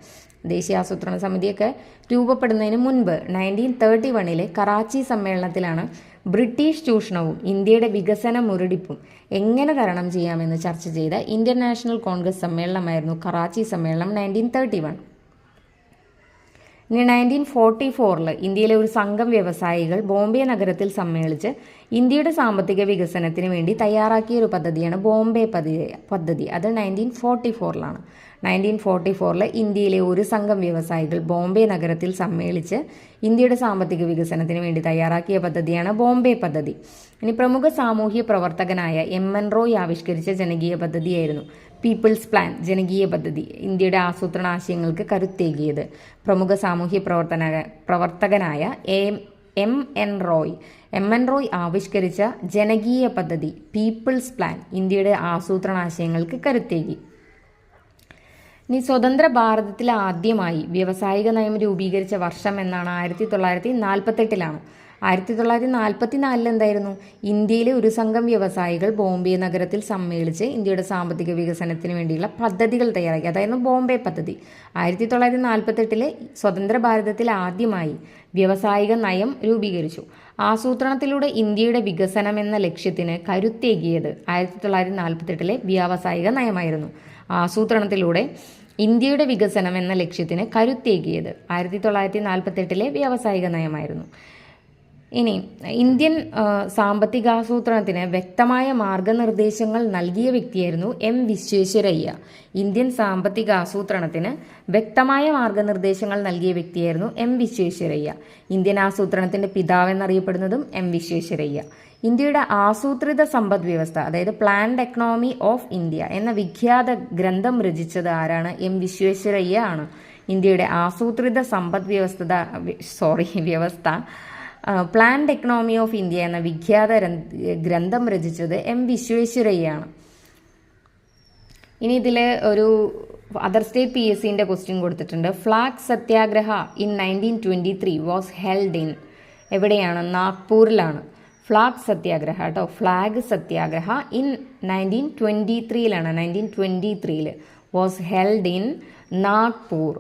Speaker 1: ദേശീയ ആസൂത്രണ സമിതിയൊക്കെ രൂപപ്പെടുന്നതിന് മുൻപ് 1931 കറാച്ചി സമ്മേളനത്തിലാണ് ബ്രിട്ടീഷ് ചൂഷണവും ഇന്ത്യയുടെ വികസന മുരടിപ്പും എങ്ങനെ തരണം ചെയ്യാമെന്ന് ചർച്ച ചെയ്ത ഇന്ത്യൻ നാഷണൽ കോൺഗ്രസ് സമ്മേളനമായിരുന്നു കറാച്ചി സമ്മേളനം 1931. ഇനി 1944 ഇന്ത്യയിലെ ഒരു സംഘം വ്യവസായികൾ ബോംബെ നഗരത്തിൽ സമ്മേളിച്ച് ഇന്ത്യയുടെ സാമ്പത്തിക വികസനത്തിന് വേണ്ടി തയ്യാറാക്കിയ ഒരു പദ്ധതിയാണ് ബോംബെ പദ്ധതി. അത് 1944. 1944 ഇന്ത്യയിലെ ഒരു സംഘം വ്യവസായികൾ ബോംബെ നഗരത്തിൽ സമ്മേളിച്ച് ഇന്ത്യയുടെ സാമ്പത്തിക വികസനത്തിന് വേണ്ടി തയ്യാറാക്കിയ പദ്ധതിയാണ് ബോംബെ പദ്ധതി. ഇനി പ്രമുഖ സാമൂഹ്യ പ്രവർത്തകനായ എം.എൻ. റോയ് ആവിഷ്കരിച്ച ജനകീയ പദ്ധതിയായിരുന്നു പീപ്പിൾസ് പ്ലാൻ. ജനകീയ പദ്ധതി ഇന്ത്യയുടെ ആസൂത്രണ ആശയങ്ങൾക്ക് കരുത്തേകിയത്. പ്രമുഖ സാമൂഹ്യ പ്രവർത്തകനായ എം.എൻ. റോയ് ആവിഷ്കരിച്ച ജനകീയ പദ്ധതി പീപ്പിൾസ് പ്ലാൻ ഇന്ത്യയുടെ ആസൂത്രണ ആശയങ്ങൾക്ക് കരുത്തേകി. ഇനി സ്വതന്ത്ര ഭാരതത്തിൽ ആദ്യമായി വ്യാവസായിക നയം രൂപീകരിച്ച വർഷം എന്നാണ്? 1948. 1944 എന്തായിരുന്നു? ഇന്ത്യയിലെ ഒരു സംഘം വ്യവസായികൾ ബോംബെ നഗരത്തിൽ സമ്മേളിച്ച് ഇന്ത്യയുടെ സാമ്പത്തിക വികസനത്തിന് വേണ്ടിയുള്ള പദ്ധതികൾ തയ്യാറാക്കി. അതായിരുന്നു ബോംബെ പദ്ധതി. 1948 സ്വതന്ത്ര ഭാരതത്തിൽ ആദ്യമായി വ്യാവസായിക നയം രൂപീകരിച്ചു. ആസൂത്രണത്തിലൂടെ ഇന്ത്യയുടെ വികസനം എന്ന ലക്ഷ്യത്തിന് കരുത്തേകിയത് 1948 വ്യാവസായിക നയമായിരുന്നു. ആസൂത്രണത്തിലൂടെ ഇന്ത്യയുടെ വികസനം എന്ന ലക്ഷ്യത്തിന് കരുത്തേകിയത് 1948 വ്യാവസായിക നയമായിരുന്നു. ഇനി ഇന്ത്യൻ സാമ്പത്തികാസൂത്രണത്തിന് വ്യക്തമായ മാർഗനിർദ്ദേശങ്ങൾ നൽകിയ വ്യക്തിയായിരുന്നു എം വിശ്വേശ്വരയ്യ. ഇന്ത്യൻ സാമ്പത്തികാസൂത്രണത്തിന് വ്യക്തമായ മാർഗനിർദ്ദേശങ്ങൾ നൽകിയ വ്യക്തിയായിരുന്നു എം വിശ്വേശ്വരയ്യ. ഇന്ത്യൻ ആസൂത്രണത്തിന്റെ പിതാവ് എന്നറിയപ്പെടുന്നതും എം വിശ്വേശ്വരയ്യ. ഇന്ത്യയുടെ ആസൂത്രിത സമ്പദ് വ്യവസ്ഥ, അതായത് പ്ലാൻഡ് എക്കണോമി ഓഫ് ഇന്ത്യ എന്ന വിഖ്യാത ഗ്രന്ഥം രചിച്ചത് ആരാണ്? എം വിശ്വേശ്വരയ്യ ആണ്. ഇന്ത്യയുടെ ആസൂത്രിത സമ്പദ് വ്യവസ്ഥ പ്ലാൻഡ് എക്കണോമി ഓഫ് ഇന്ത്യ എന്ന വിഖ്യാത ഗ്രന്ഥം രചിച്ചത് എം വിശ്വേശ്വരയ്യാണ്. ഇനി ഇതിൽ ഒരു അതർ സ്റ്റേറ്റ് PSCന്റെ ക്വസ്റ്റ്യൻ കൊടുത്തിട്ടുണ്ട്. Flag Satyagraha in 1923 was held in, എവിടെയാണ്? നാഗ്പൂരിലാണ്. ഫ്ലാഗ് സത്യാഗ്രഹ കേട്ടോ, flag Satyagraha in 1923 1923 was held in Nagpur.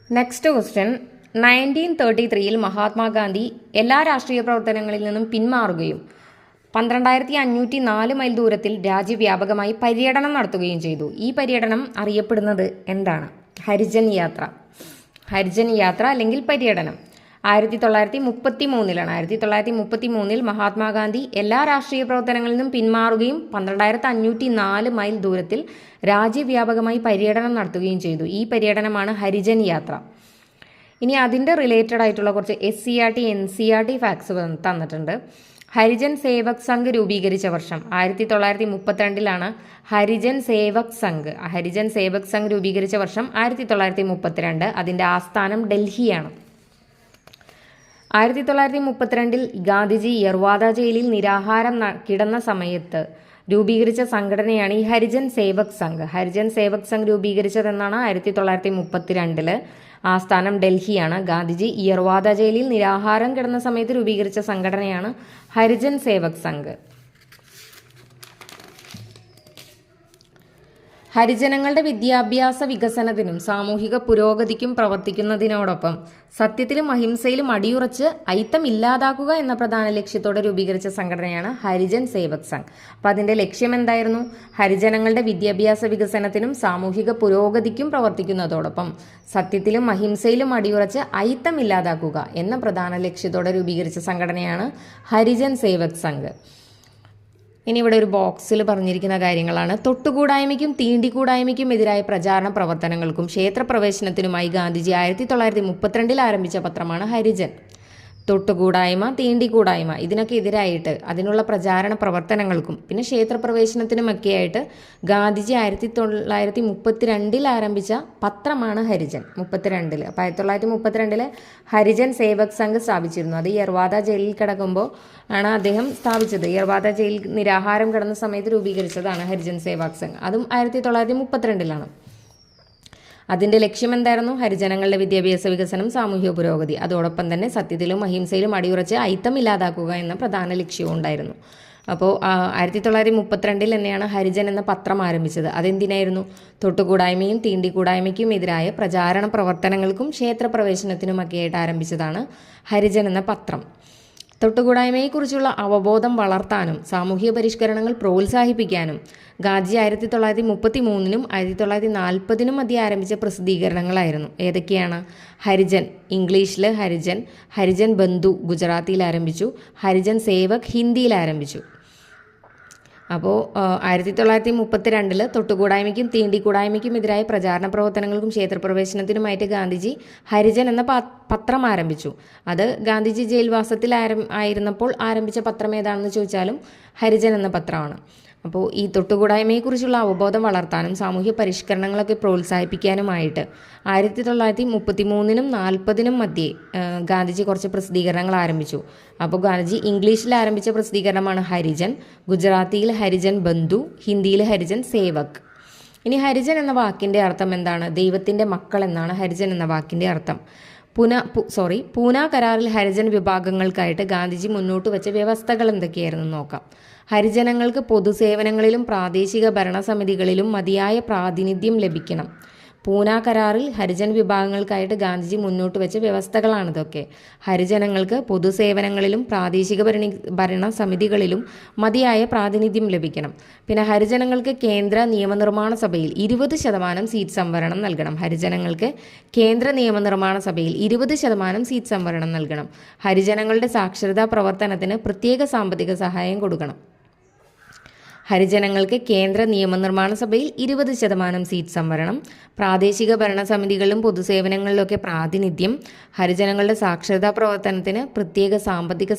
Speaker 1: Next question, 1933 Mahatma Gandhi എല്ലാ രാഷ്ട്രീയ പ്രവർത്തനങ്ങളിൽ നിന്നും പിന്മാറുകയും 12504 മൈൽ ദൂരത്തിൽ രാജ്യവ്യാപകമായി പര്യടനം നടത്തുകയും ചെയ്തു. ഈ പര്യടനം അറിയപ്പെടുന്നത് എന്താണ്? ഹരിജൻ യാത്ര. ഹരിജൻ യാത്ര അല്ലെങ്കിൽ പര്യടനം 1933 1933 മഹാത്മാഗാന്ധി എല്ലാ രാഷ്ട്രീയ പ്രവർത്തനങ്ങളിൽ നിന്നും പിന്മാറുകയും 12504 മൈൽ ദൂരത്തിൽ രാജ്യവ്യാപകമായി പര്യടനം നടത്തുകയും ചെയ്തു. ഈ പര്യടനമാണ് ഹരിജൻ യാത്ര. ഇനി അതിൻ്റെ റിലേറ്റഡ് ആയിട്ടുള്ള കുറച്ച് SCERT NCERT ഫാക്ട്സ് തന്നിട്ടുണ്ട്. ഹരിജൻ സേവക് സംഘ് രൂപീകരിച്ച വർഷം 1932 ഹരിജൻ സേവക് സംഘ് രൂപീകരിച്ച വർഷം 1932. അതിൻ്റെ ആസ്ഥാനം ഡൽഹിയാണ്. 1932 ഗാന്ധിജി യർവാദ ജയിലിൽ നിരാഹാരം കിടന്ന സമയത്ത് രൂപീകരിച്ച സംഘടനയാണ് ഈ ഹരിജൻ സേവക് സംഘ്. ഹരിജൻ സേവക് സംഘ് രൂപീകരിച്ചതെന്നാണ് 1932. ആസ്ഥാനം ഡൽഹിയാണ്. ഗാന്ധിജി യർവാദ ജയിലിൽ നിരാഹാരം കിടന്ന സമയത്ത് രൂപീകരിച്ച സംഘടനയാണ് ഹരിജൻ സേവക് സംഘ്. ഹരിജനങ്ങളുടെ വിദ്യാഭ്യാസ വികസനത്തിനും സാമൂഹിക പുരോഗതിക്കും പ്രവർത്തിക്കുന്നതിനോടൊപ്പം സത്യത്തിലും അഹിംസയിലും അടിയുറച്ച് അയിത്തം ഇല്ലാതാക്കുക എന്ന പ്രധാന ലക്ഷ്യത്തോടെ രൂപീകരിച്ച സംഘടനയാണ് ഹരിജൻ സേവക് സംഘ്. അപ്പം അതിൻ്റെ ലക്ഷ്യം എന്തായിരുന്നു? ഹരിജനങ്ങളുടെ വിദ്യാഭ്യാസ വികസനത്തിനും സാമൂഹിക പുരോഗതിക്കും പ്രവർത്തിക്കുന്നതോടൊപ്പം സത്യത്തിലും അഹിംസയിലും അടിയുറച്ച് അയിത്തം ഇല്ലാതാക്കുക എന്ന പ്രധാന ലക്ഷ്യത്തോടെ രൂപീകരിച്ച സംഘടനയാണ് ഹരിജൻ സേവക് സംഘ്. ഇനി ഇവിടെ ഒരു ബോക്സിൽ പറഞ്ഞിരിക്കുന്ന കാര്യങ്ങളാണ്. തൊട്ടുകൂടായ്മയ്ക്കും തീണ്ടിക്കൂടായ്മയ്ക്കും എതിരായ പ്രചാരണ പ്രവർത്തനങ്ങൾക്കും ക്ഷേത്രപ്രവേശനത്തിനുമായി ഗാന്ധിജി 1932 ആരംഭിച്ച പത്രമാണ് ഹരിജൻ. തൊട്ടുകൂടായ്മ, തീണ്ടിക്കൂടായ്മ ഇതിനൊക്കെ എതിരായിട്ട് അതിനുള്ള പ്രചാരണ പ്രവർത്തനങ്ങൾക്കും പിന്നെ ക്ഷേത്രപ്രവേശനത്തിനുമൊക്കെ ആയിട്ട് ഗാന്ധിജി 1932 ആരംഭിച്ച പത്രമാണ് ഹരിജൻ. 32 അപ്പോൾ 1932 ഹരിജൻ സേവക് സംഘ് സ്ഥാപിച്ചിരുന്നു. അത് യർവാദ ജയിലിൽ കിടക്കുമ്പോൾ ആണ് അദ്ദേഹം സ്ഥാപിച്ചത്. യർവാദ ജയിലിൽ നിരാഹാരം കിടന്ന സമയത്ത് രൂപീകരിച്ചതാണ് ഹരിജൻ സേവക് സംഘ്. അതും 1932. അതിൻ്റെ ലക്ഷ്യം എന്തായിരുന്നു? ഹരിജനങ്ങളുടെ വിദ്യാഭ്യാസ വികസനം, സാമൂഹിക പുരോഗതി, അതോടൊപ്പം തന്നെ സത്യത്തിലും അഹിംസയിലും അടിയുറച്ച് അയിത്തം ഇല്ലാതാക്കുക എന്ന പ്രധാന ലക്ഷ്യവും ഉണ്ടായിരുന്നു. അപ്പോൾ 1932 തന്നെയാണ് ഹരിജൻ എന്ന പത്രം ആരംഭിച്ചത്. അതെന്തിനായിരുന്നു? തൊട്ടുകൂടായ്മയും തീണ്ടിക്കൂടായ്മയ്ക്കും എതിരായ പ്രചാരണ പ്രവർത്തനങ്ങൾക്കും ക്ഷേത്രപ്രവേശനത്തിനുമൊക്കെ ആയിട്ട് ആരംഭിച്ചതാണ് ഹരിജൻ എന്ന പത്രം. തൊട്ടുകൂടായ്മയെക്കുറിച്ചുള്ള അവബോധം വളർത്താനും സാമൂഹിക പരിഷ്കരണങ്ങൾ പ്രോത്സാഹിപ്പിക്കാനും ഗാന്ധി 1933 1940 മധ്യേ ആരംഭിച്ച പ്രസിദ്ധീകരണങ്ങളായിരുന്നു. ഏതൊക്കെയാണ്? ഹരിജൻ, ഇംഗ്ലീഷിൽ ഹരിജൻ, ഹരിജൻ ബന്ധു ഗുജറാത്തിയിൽ ആരംഭിച്ചു, ഹരിജൻ സേവക് ഹിന്ദിയിൽ ആരംഭിച്ചു. അപ്പോൾ 1932 തൊട്ടുകൂടായ്മയ്ക്കും തീണ്ടിക്കൂടായ്മയ്ക്കും എതിരായ പ്രചാരണ പ്രവർത്തനങ്ങൾക്കും ക്ഷേത്രപ്രവേശനത്തിനുമായിട്ട് ഗാന്ധിജി ഹരിജൻ എന്ന പത്രം ആരംഭിച്ചു. അത് ഗാന്ധിജി ജയിൽവാസത്തിൽ ആയിരുന്നപ്പോൾ ആരംഭിച്ച പത്രം ഏതാണെന്ന് ചോദിച്ചാലും ഹരിജൻ എന്ന പത്രമാണ്. അപ്പോൾ ഈ തൊട്ടുകൂടായ്മയെക്കുറിച്ചുള്ള അവബോധം വളർത്താനും സാമൂഹ്യ പരിഷ്കരണങ്ങളൊക്കെ പ്രോത്സാഹിപ്പിക്കാനുമായിട്ട് 1933 40 മധ്യേ ഗാന്ധിജി കുറച്ച് പ്രസിദ്ധീകരണങ്ങൾ ആരംഭിച്ചു. അപ്പോൾ ഗാന്ധിജി ഇംഗ്ലീഷിൽ ആരംഭിച്ച പ്രസിദ്ധീകരണമാണ് ഹരിജൻ, ഗുജറാത്തിയിൽ ഹരിജൻ ബന്ധു, ഹിന്ദിയിൽ ഹരിജൻ സേവക്. ഇനി ഹരിജൻ എന്ന വാക്കിൻ്റെ അർത്ഥം എന്താണ്? ദൈവത്തിൻ്റെ മക്കൾ എന്നാണ് ഹരിജൻ എന്ന വാക്കിൻ്റെ അർത്ഥം. പൂന കരാറിൽ ഹരിജൻ വിഭാഗങ്ങൾക്കായിട്ട് ഗാന്ധിജി മുന്നോട്ട് വെച്ച വ്യവസ്ഥകൾ എന്തൊക്കെയായിരുന്നു നോക്കാം. ഹരിജനങ്ങൾക്ക് പൊതുസേവനങ്ങളിലും പ്രാദേശിക ഭരണസമിതികളിലും മതിയായ പ്രാതിനിധ്യം ലഭിക്കണം. പൂന കരാറിൽ ഹരിജൻ വിഭാഗങ്ങൾക്കായിട്ട് ഗാന്ധിജി മുന്നോട്ട് വെച്ച വ്യവസ്ഥകളാണിതൊക്കെ. ഹരിജനങ്ങൾക്ക് പൊതുസേവനങ്ങളിലും പ്രാദേശിക ഭരണ സമിതികളിലും മതിയായ പ്രാതിനിധ്യം ലഭിക്കണം. പിന്നെ ഹരിജനങ്ങൾക്ക് കേന്ദ്ര നിയമനിർമ്മാണ സഭയിൽ 20% സീറ്റ് സംവരണം നൽകണം. ഹരിജനങ്ങൾക്ക് കേന്ദ്ര നിയമനിർമ്മാണ സഭയിൽ 20% സീറ്റ് സംവരണം നൽകണം. ഹരിജനങ്ങളുടെ സാക്ഷരതാ പ്രവർത്തനത്തിന് പ്രത്യേക സാമ്പത്തിക സഹായം കൊടുക്കണം. ഹരിജനങ്ങൾക്ക് കേന്ദ്ര നിയമനിർമ്മാണ സഭയിൽ 20% സീറ്റ് സംവരണം, പ്രാദേശിക ഭരണസമിതികളിലും പൊതുസേവനങ്ങളിലൊക്കെ പ്രാതിനിധ്യം, ഹരിജനങ്ങളുടെ സാക്ഷരതാ പ്രവർത്തനത്തിന് പ്രത്യേക സാമ്പത്തിക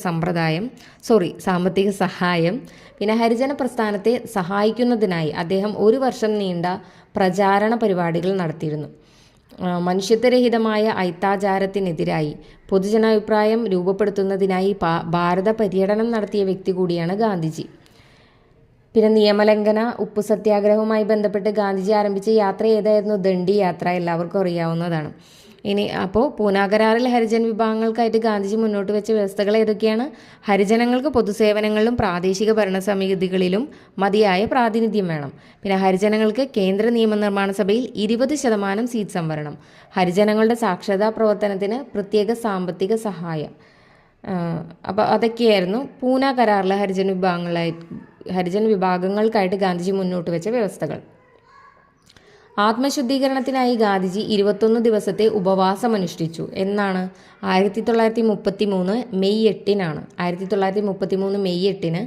Speaker 1: സഹായം. പിന്നെ ഹരിജന പ്രസ്ഥാനത്തെ സഹായിക്കുന്നതിനായി അദ്ദേഹം 1 വർഷം നീണ്ട പ്രചാരണ പരിപാടികൾ നടത്തിയിരുന്നു. മനുഷ്യത്വരഹിതമായ അയിത്താചാരത്തിനെതിരായി പൊതുജനാഭിപ്രായം രൂപപ്പെടുത്തുന്നതിനായി ഭാരത പര്യടനം നടത്തിയ വ്യക്തി കൂടിയാണ് ഗാന്ധിജി. പിന്നെ നിയമലംഘന ഉപ്പു സത്യാഗ്രഹവുമായി ബന്ധപ്പെട്ട് ഗാന്ധിജി ആരംഭിച്ച യാത്ര ഏതായിരുന്നു? ദണ്ഡി യാത്ര, എല്ലാവർക്കും അറിയാവുന്നതാണ്. ഇനി അപ്പോൾ പൂന കരാറിൽ ഹരിജൻ വിഭാഗങ്ങൾക്കായിട്ട് ഗാന്ധിജി മുന്നോട്ട് വെച്ച വ്യവസ്ഥകൾ ഏതൊക്കെയാണ്? ഹരിജനങ്ങൾക്ക് പൊതുസേവനങ്ങളിലും പ്രാദേശിക ഭരണസമിതികളിലും മതിയായ പ്രാതിനിധ്യം വേണം. പിന്നെ ഹരിജനങ്ങൾക്ക് കേന്ദ്ര നിയമനിർമ്മാണ സഭയിൽ 20% സീറ്റ് സംവരണം, ഹരിജനങ്ങളുടെ സാക്ഷരതാ പ്രവർത്തനത്തിന് പ്രത്യേക സാമ്പത്തിക സഹായം. അപ്പോൾ അതൊക്കെയായിരുന്നു പൂന കരാറിലെ ഹരിജൻ വിഭാഗങ്ങൾക്കായിട്ട് ഗാന്ധിജി മുന്നോട്ട് വെച്ച വ്യവസ്ഥകൾ. ആത്മശുദ്ധീകരണത്തിനായി ഗാന്ധിജി 21 ദിവസത്തെ ഉപവാസം അനുഷ്ഠിച്ചു. എന്നാണ്? 1933 മെയ് 8-നാണ്. 1933 മെയ് 8-ന്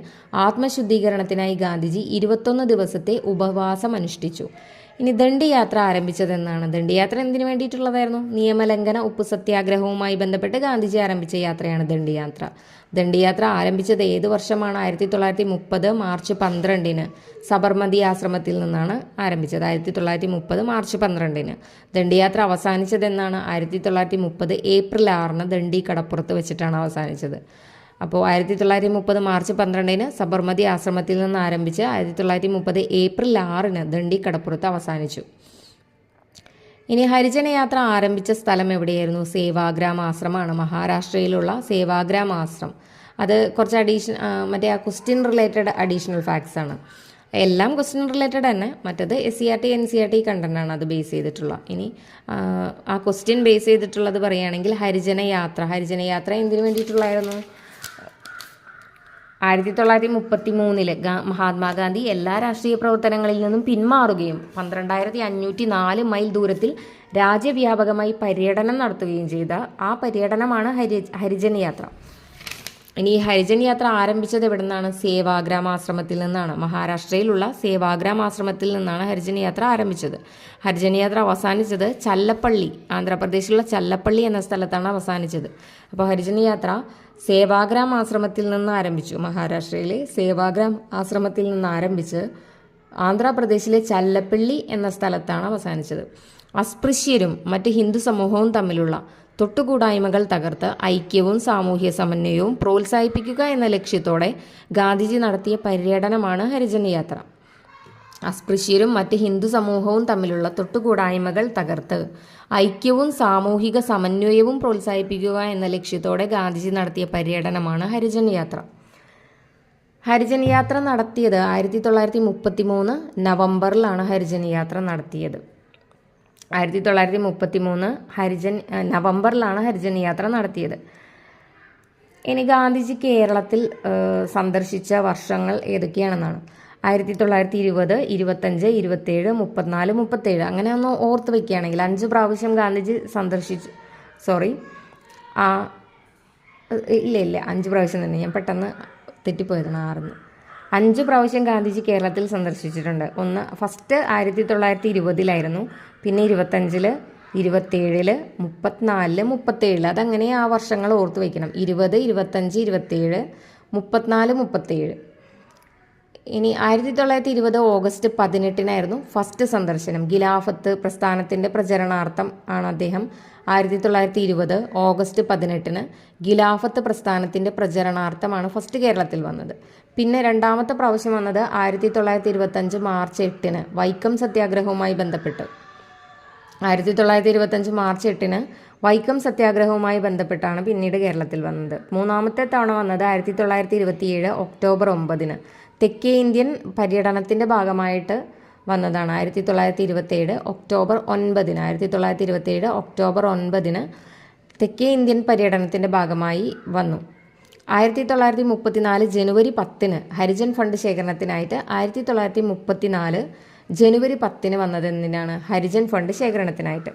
Speaker 1: ആത്മശുദ്ധീകരണത്തിനായി ഗാന്ധിജി 21 ദിവസത്തെ ഉപവാസം അനുഷ്ഠിച്ചു. ഇനി ദണ്ഡിയാത്ര ആരംഭിച്ചതെന്നാണ്? ദണ്ഡിയാത്ര എന്തിനു വേണ്ടിയിട്ടുള്ളതായിരുന്നു? നിയമലംഘന ഉപ്പു സത്യാഗ്രഹവുമായി ബന്ധപ്പെട്ട് ഗാന്ധിജി ആരംഭിച്ച യാത്രയാണ് ദണ്ഡിയാത്ര. ദണ്ഡിയാത്ര ആരംഭിച്ചത് ഏത് വർഷമാണ്? 1930 മാർച്ച് 12-ന് സബർമതി ആശ്രമത്തിൽ നിന്നാണ് ആരംഭിച്ചത്. 1930 മാർച്ച് 12-ന്. ദണ്ഡിയാത്ര അവസാനിച്ചതെന്നാണ്? 1930 ഏപ്രിൽ 6-ന് ദണ്ഡി കടപ്പുറത്ത് വെച്ചിട്ടാണ് അവസാനിച്ചത്. അപ്പോൾ 1930 മാർച്ച് 12-ന് സബർമതി ആശ്രമത്തിൽ നിന്ന് ആരംഭിച്ച് 1930 ഏപ്രിൽ 6-ന് ദണ്ഡി കടപ്പുറത്ത് അവസാനിച്ചു. ഇനി ഹരിജന യാത്ര ആരംഭിച്ച സ്ഥലം എവിടെയായിരുന്നു? സേവാഗ്രാം ആശ്രമമാണ്. മഹാരാഷ്ട്രയിലുള്ള സേവാഗ്രാം ആശ്രം. അത് കുറച്ച് മറ്റേ ആ ക്വസ്റ്റ്യൻ റിലേറ്റഡ് അഡീഷണൽ ഫാക്ട്സ് ആണ്. എല്ലാം ക്വസ്റ്റ്യൻ റിലേറ്റഡ് തന്നെ. മറ്റത് SCERT NCERT കണ്ടന്റാണ് അത് ബേസ് ചെയ്തിട്ടുള്ള. ഇനി ആ ക്വസ്റ്റ്യൻ ബേസ് ചെയ്തിട്ടുള്ളത് പറയുകയാണെങ്കിൽ ഹരിജന യാത്ര എന്തിനു വേണ്ടിയിട്ടുള്ളായിരുന്നു? 1933 മഹാത്മാഗാന്ധി എല്ലാ രാഷ്ട്രീയ പ്രവർത്തനങ്ങളിൽ നിന്നും പിന്മാറുകയും 12,504 മൈൽ ദൂരത്തിൽ രാജ്യവ്യാപകമായി പര്യടനം നടത്തുകയും ചെയ്ത ആ പര്യടനമാണ് ഹരിജൻ യാത്ര. ഇനി ഈ ഹരിജൻ യാത്ര ആരംഭിച്ചത് എവിടെ നിന്നാണ്? സേവാഗ്രാം ആശ്രമത്തിൽ നിന്നാണ്. മഹാരാഷ്ട്രയിലുള്ള സേവാഗ്രാം ആശ്രമത്തിൽ നിന്നാണ് ഹരിജൻ യാത്ര ആരംഭിച്ചത്. ഹരിജൻ യാത്ര അവസാനിച്ചത് ചല്ലപ്പള്ളി, ആന്ധ്രാപ്രദേശിലുള്ള ചല്ലപ്പള്ളി എന്ന സ്ഥലത്താണ് അവസാനിച്ചത്. അപ്പോൾ ഹരിജൻ യാത്ര സേവാഗ്രാം ആശ്രമത്തിൽ നിന്ന് ആരംഭിച്ചു. മഹാരാഷ്ട്രയിലെ സേവാഗ്രാം ആശ്രമത്തിൽ നിന്ന് ആരംഭിച്ച് ആന്ധ്രാപ്രദേശിലെ ചല്ലപ്പള്ളി എന്ന സ്ഥലത്താണ് അവസാനിച്ചത്. അസ്പൃശ്യരും മറ്റ് ഹിന്ദു സമൂഹവും തമ്മിലുള്ള തൊട്ടുകൂടായ്മകൾ തകർത്ത് ഐക്യവും സാമൂഹ്യ സമന്വയവും പ്രോത്സാഹിപ്പിക്കുക എന്ന ലക്ഷ്യത്തോടെ ഗാന്ധിജി നടത്തിയ പര്യടനമാണ് ഹരിജൻ യാത്ര. അസ്പൃശ്യരും മറ്റ് ഹിന്ദു സമൂഹവും തമ്മിലുള്ള തൊട്ടുകൂടായ്മകൾ തകർത്ത് ഐക്യവും സാമൂഹിക സമന്വയവും പ്രോത്സാഹിപ്പിക്കുക എന്ന ലക്ഷ്യത്തോടെ ഗാന്ധിജി നടത്തിയ പര്യടനമാണ് ഹരിജൻ യാത്ര. ഹരിജൻ യാത്ര നടത്തിയത് 1933 നവംബറിലാണ് ഹരിജൻ യാത്ര നടത്തിയത്. 1933 നവംബറിലാണ് ഹരിജൻ യാത്ര നടത്തിയത്. ഇനി ഗാന്ധിജി കേരളത്തിൽ സന്ദർശിച്ച വർഷങ്ങൾ ഏതൊക്കെയാണെന്നാണ്? 1920, 25, 27, 34, 37 അങ്ങനെ ഒന്ന് ഓർത്ത് വയ്ക്കുകയാണെങ്കിൽ 5 പ്രാവശ്യം ഗാന്ധിജി സന്ദർശിച്ചു. ഇല്ല 5 പ്രാവശ്യം തന്നെ, ഞാൻ പെട്ടെന്ന് തെറ്റിപ്പോയതാണ്. 5 പ്രാവശ്യം ഗാന്ധിജി കേരളത്തിൽ സന്ദർശിച്ചിട്ടുണ്ട്. ഫസ്റ്റ് 1920 പിന്നെ 25, 27, 34, 37 അതങ്ങനെ ആ വർഷങ്ങൾ ഓർത്ത് വയ്ക്കണം. 20, 25, 27, 34, 37. ഇനി 1920 ഓഗസ്റ്റ് 18-നായിരുന്നു ഫസ്റ്റ് സന്ദർശനം. ഖിലാഫത്ത് പ്രസ്ഥാനത്തിൻ്റെ പ്രചരണാർത്ഥം ആണ് അദ്ദേഹം 1920 ഓഗസ്റ്റ് 18-ന് ഖിലാഫത്ത് പ്രസ്ഥാനത്തിൻ്റെ പ്രചരണാർത്ഥമാണ് ഫസ്റ്റ് കേരളത്തിൽ വന്നത്. പിന്നെ രണ്ടാമത്തെ പ്രാവശ്യം വന്നത് 1925 മാർച്ച് 8-ന് വൈക്കം സത്യാഗ്രഹവുമായി ബന്ധപ്പെട്ട്. 1925 മാർച്ച് 8-ന് വൈക്കം സത്യാഗ്രഹവുമായി ബന്ധപ്പെട്ടാണ് പിന്നീട് കേരളത്തിൽ വന്നത്. മൂന്നാമത്തെ തവണ വന്നത് 1927 ഒക്ടോബർ 9-ന് തെക്കേ ഇന്ത്യൻ പര്യടനത്തിൻ്റെ ഭാഗമായിട്ട് വന്നതാണ്. 1927 ഒക്ടോബർ 9 ഒക്ടോബർ 9 തെക്കേ ഇന്ത്യൻ പര്യടനത്തിൻ്റെ ഭാഗമായി വന്നു. 1934 ജനുവരി 10 ഹരിജൻ ഫണ്ട് ശേഖരണത്തിനായിട്ട് 1934 ജനുവരി 10 വന്നത് എന്തിനാണ്? ഹരിജൻ ഫണ്ട് ശേഖരണത്തിനായിട്ട്.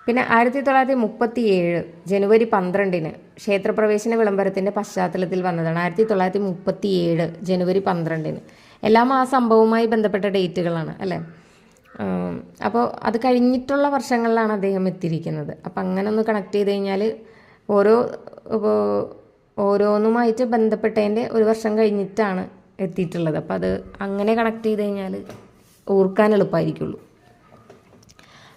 Speaker 1: പിന്നെ 1937 ജനുവരി 12 ക്ഷേത്രപ്രവേശന വിളംബരത്തിൻ്റെ പശ്ചാത്തലത്തിൽ വന്നതാണ്. 1937 ജനുവരി 12. എല്ലാം ആ സംഭവവുമായി ബന്ധപ്പെട്ട ഡേറ്റുകളാണ് അല്ലേ. അപ്പോൾ അത് കഴിഞ്ഞിട്ടുള്ള വർഷങ്ങളിലാണ് അദ്ദേഹം എത്തിയിരിക്കുന്നത്. അപ്പം അങ്ങനെ ഒന്ന് കണക്ട് ചെയ്ത് കഴിഞ്ഞാൽ ഓരോന്നുമായിട്ട് ബന്ധപ്പെട്ടതിൻ്റെ ഒരു വർഷം കഴിഞ്ഞിട്ടാണ് എത്തിയിട്ടുള്ളത്. അപ്പോൾ അത് അങ്ങനെ കണക്ട് ചെയ്ത് കഴിഞ്ഞാൽ ഓർക്കാൻ എളുപ്പമായിരിക്കുള്ളൂ.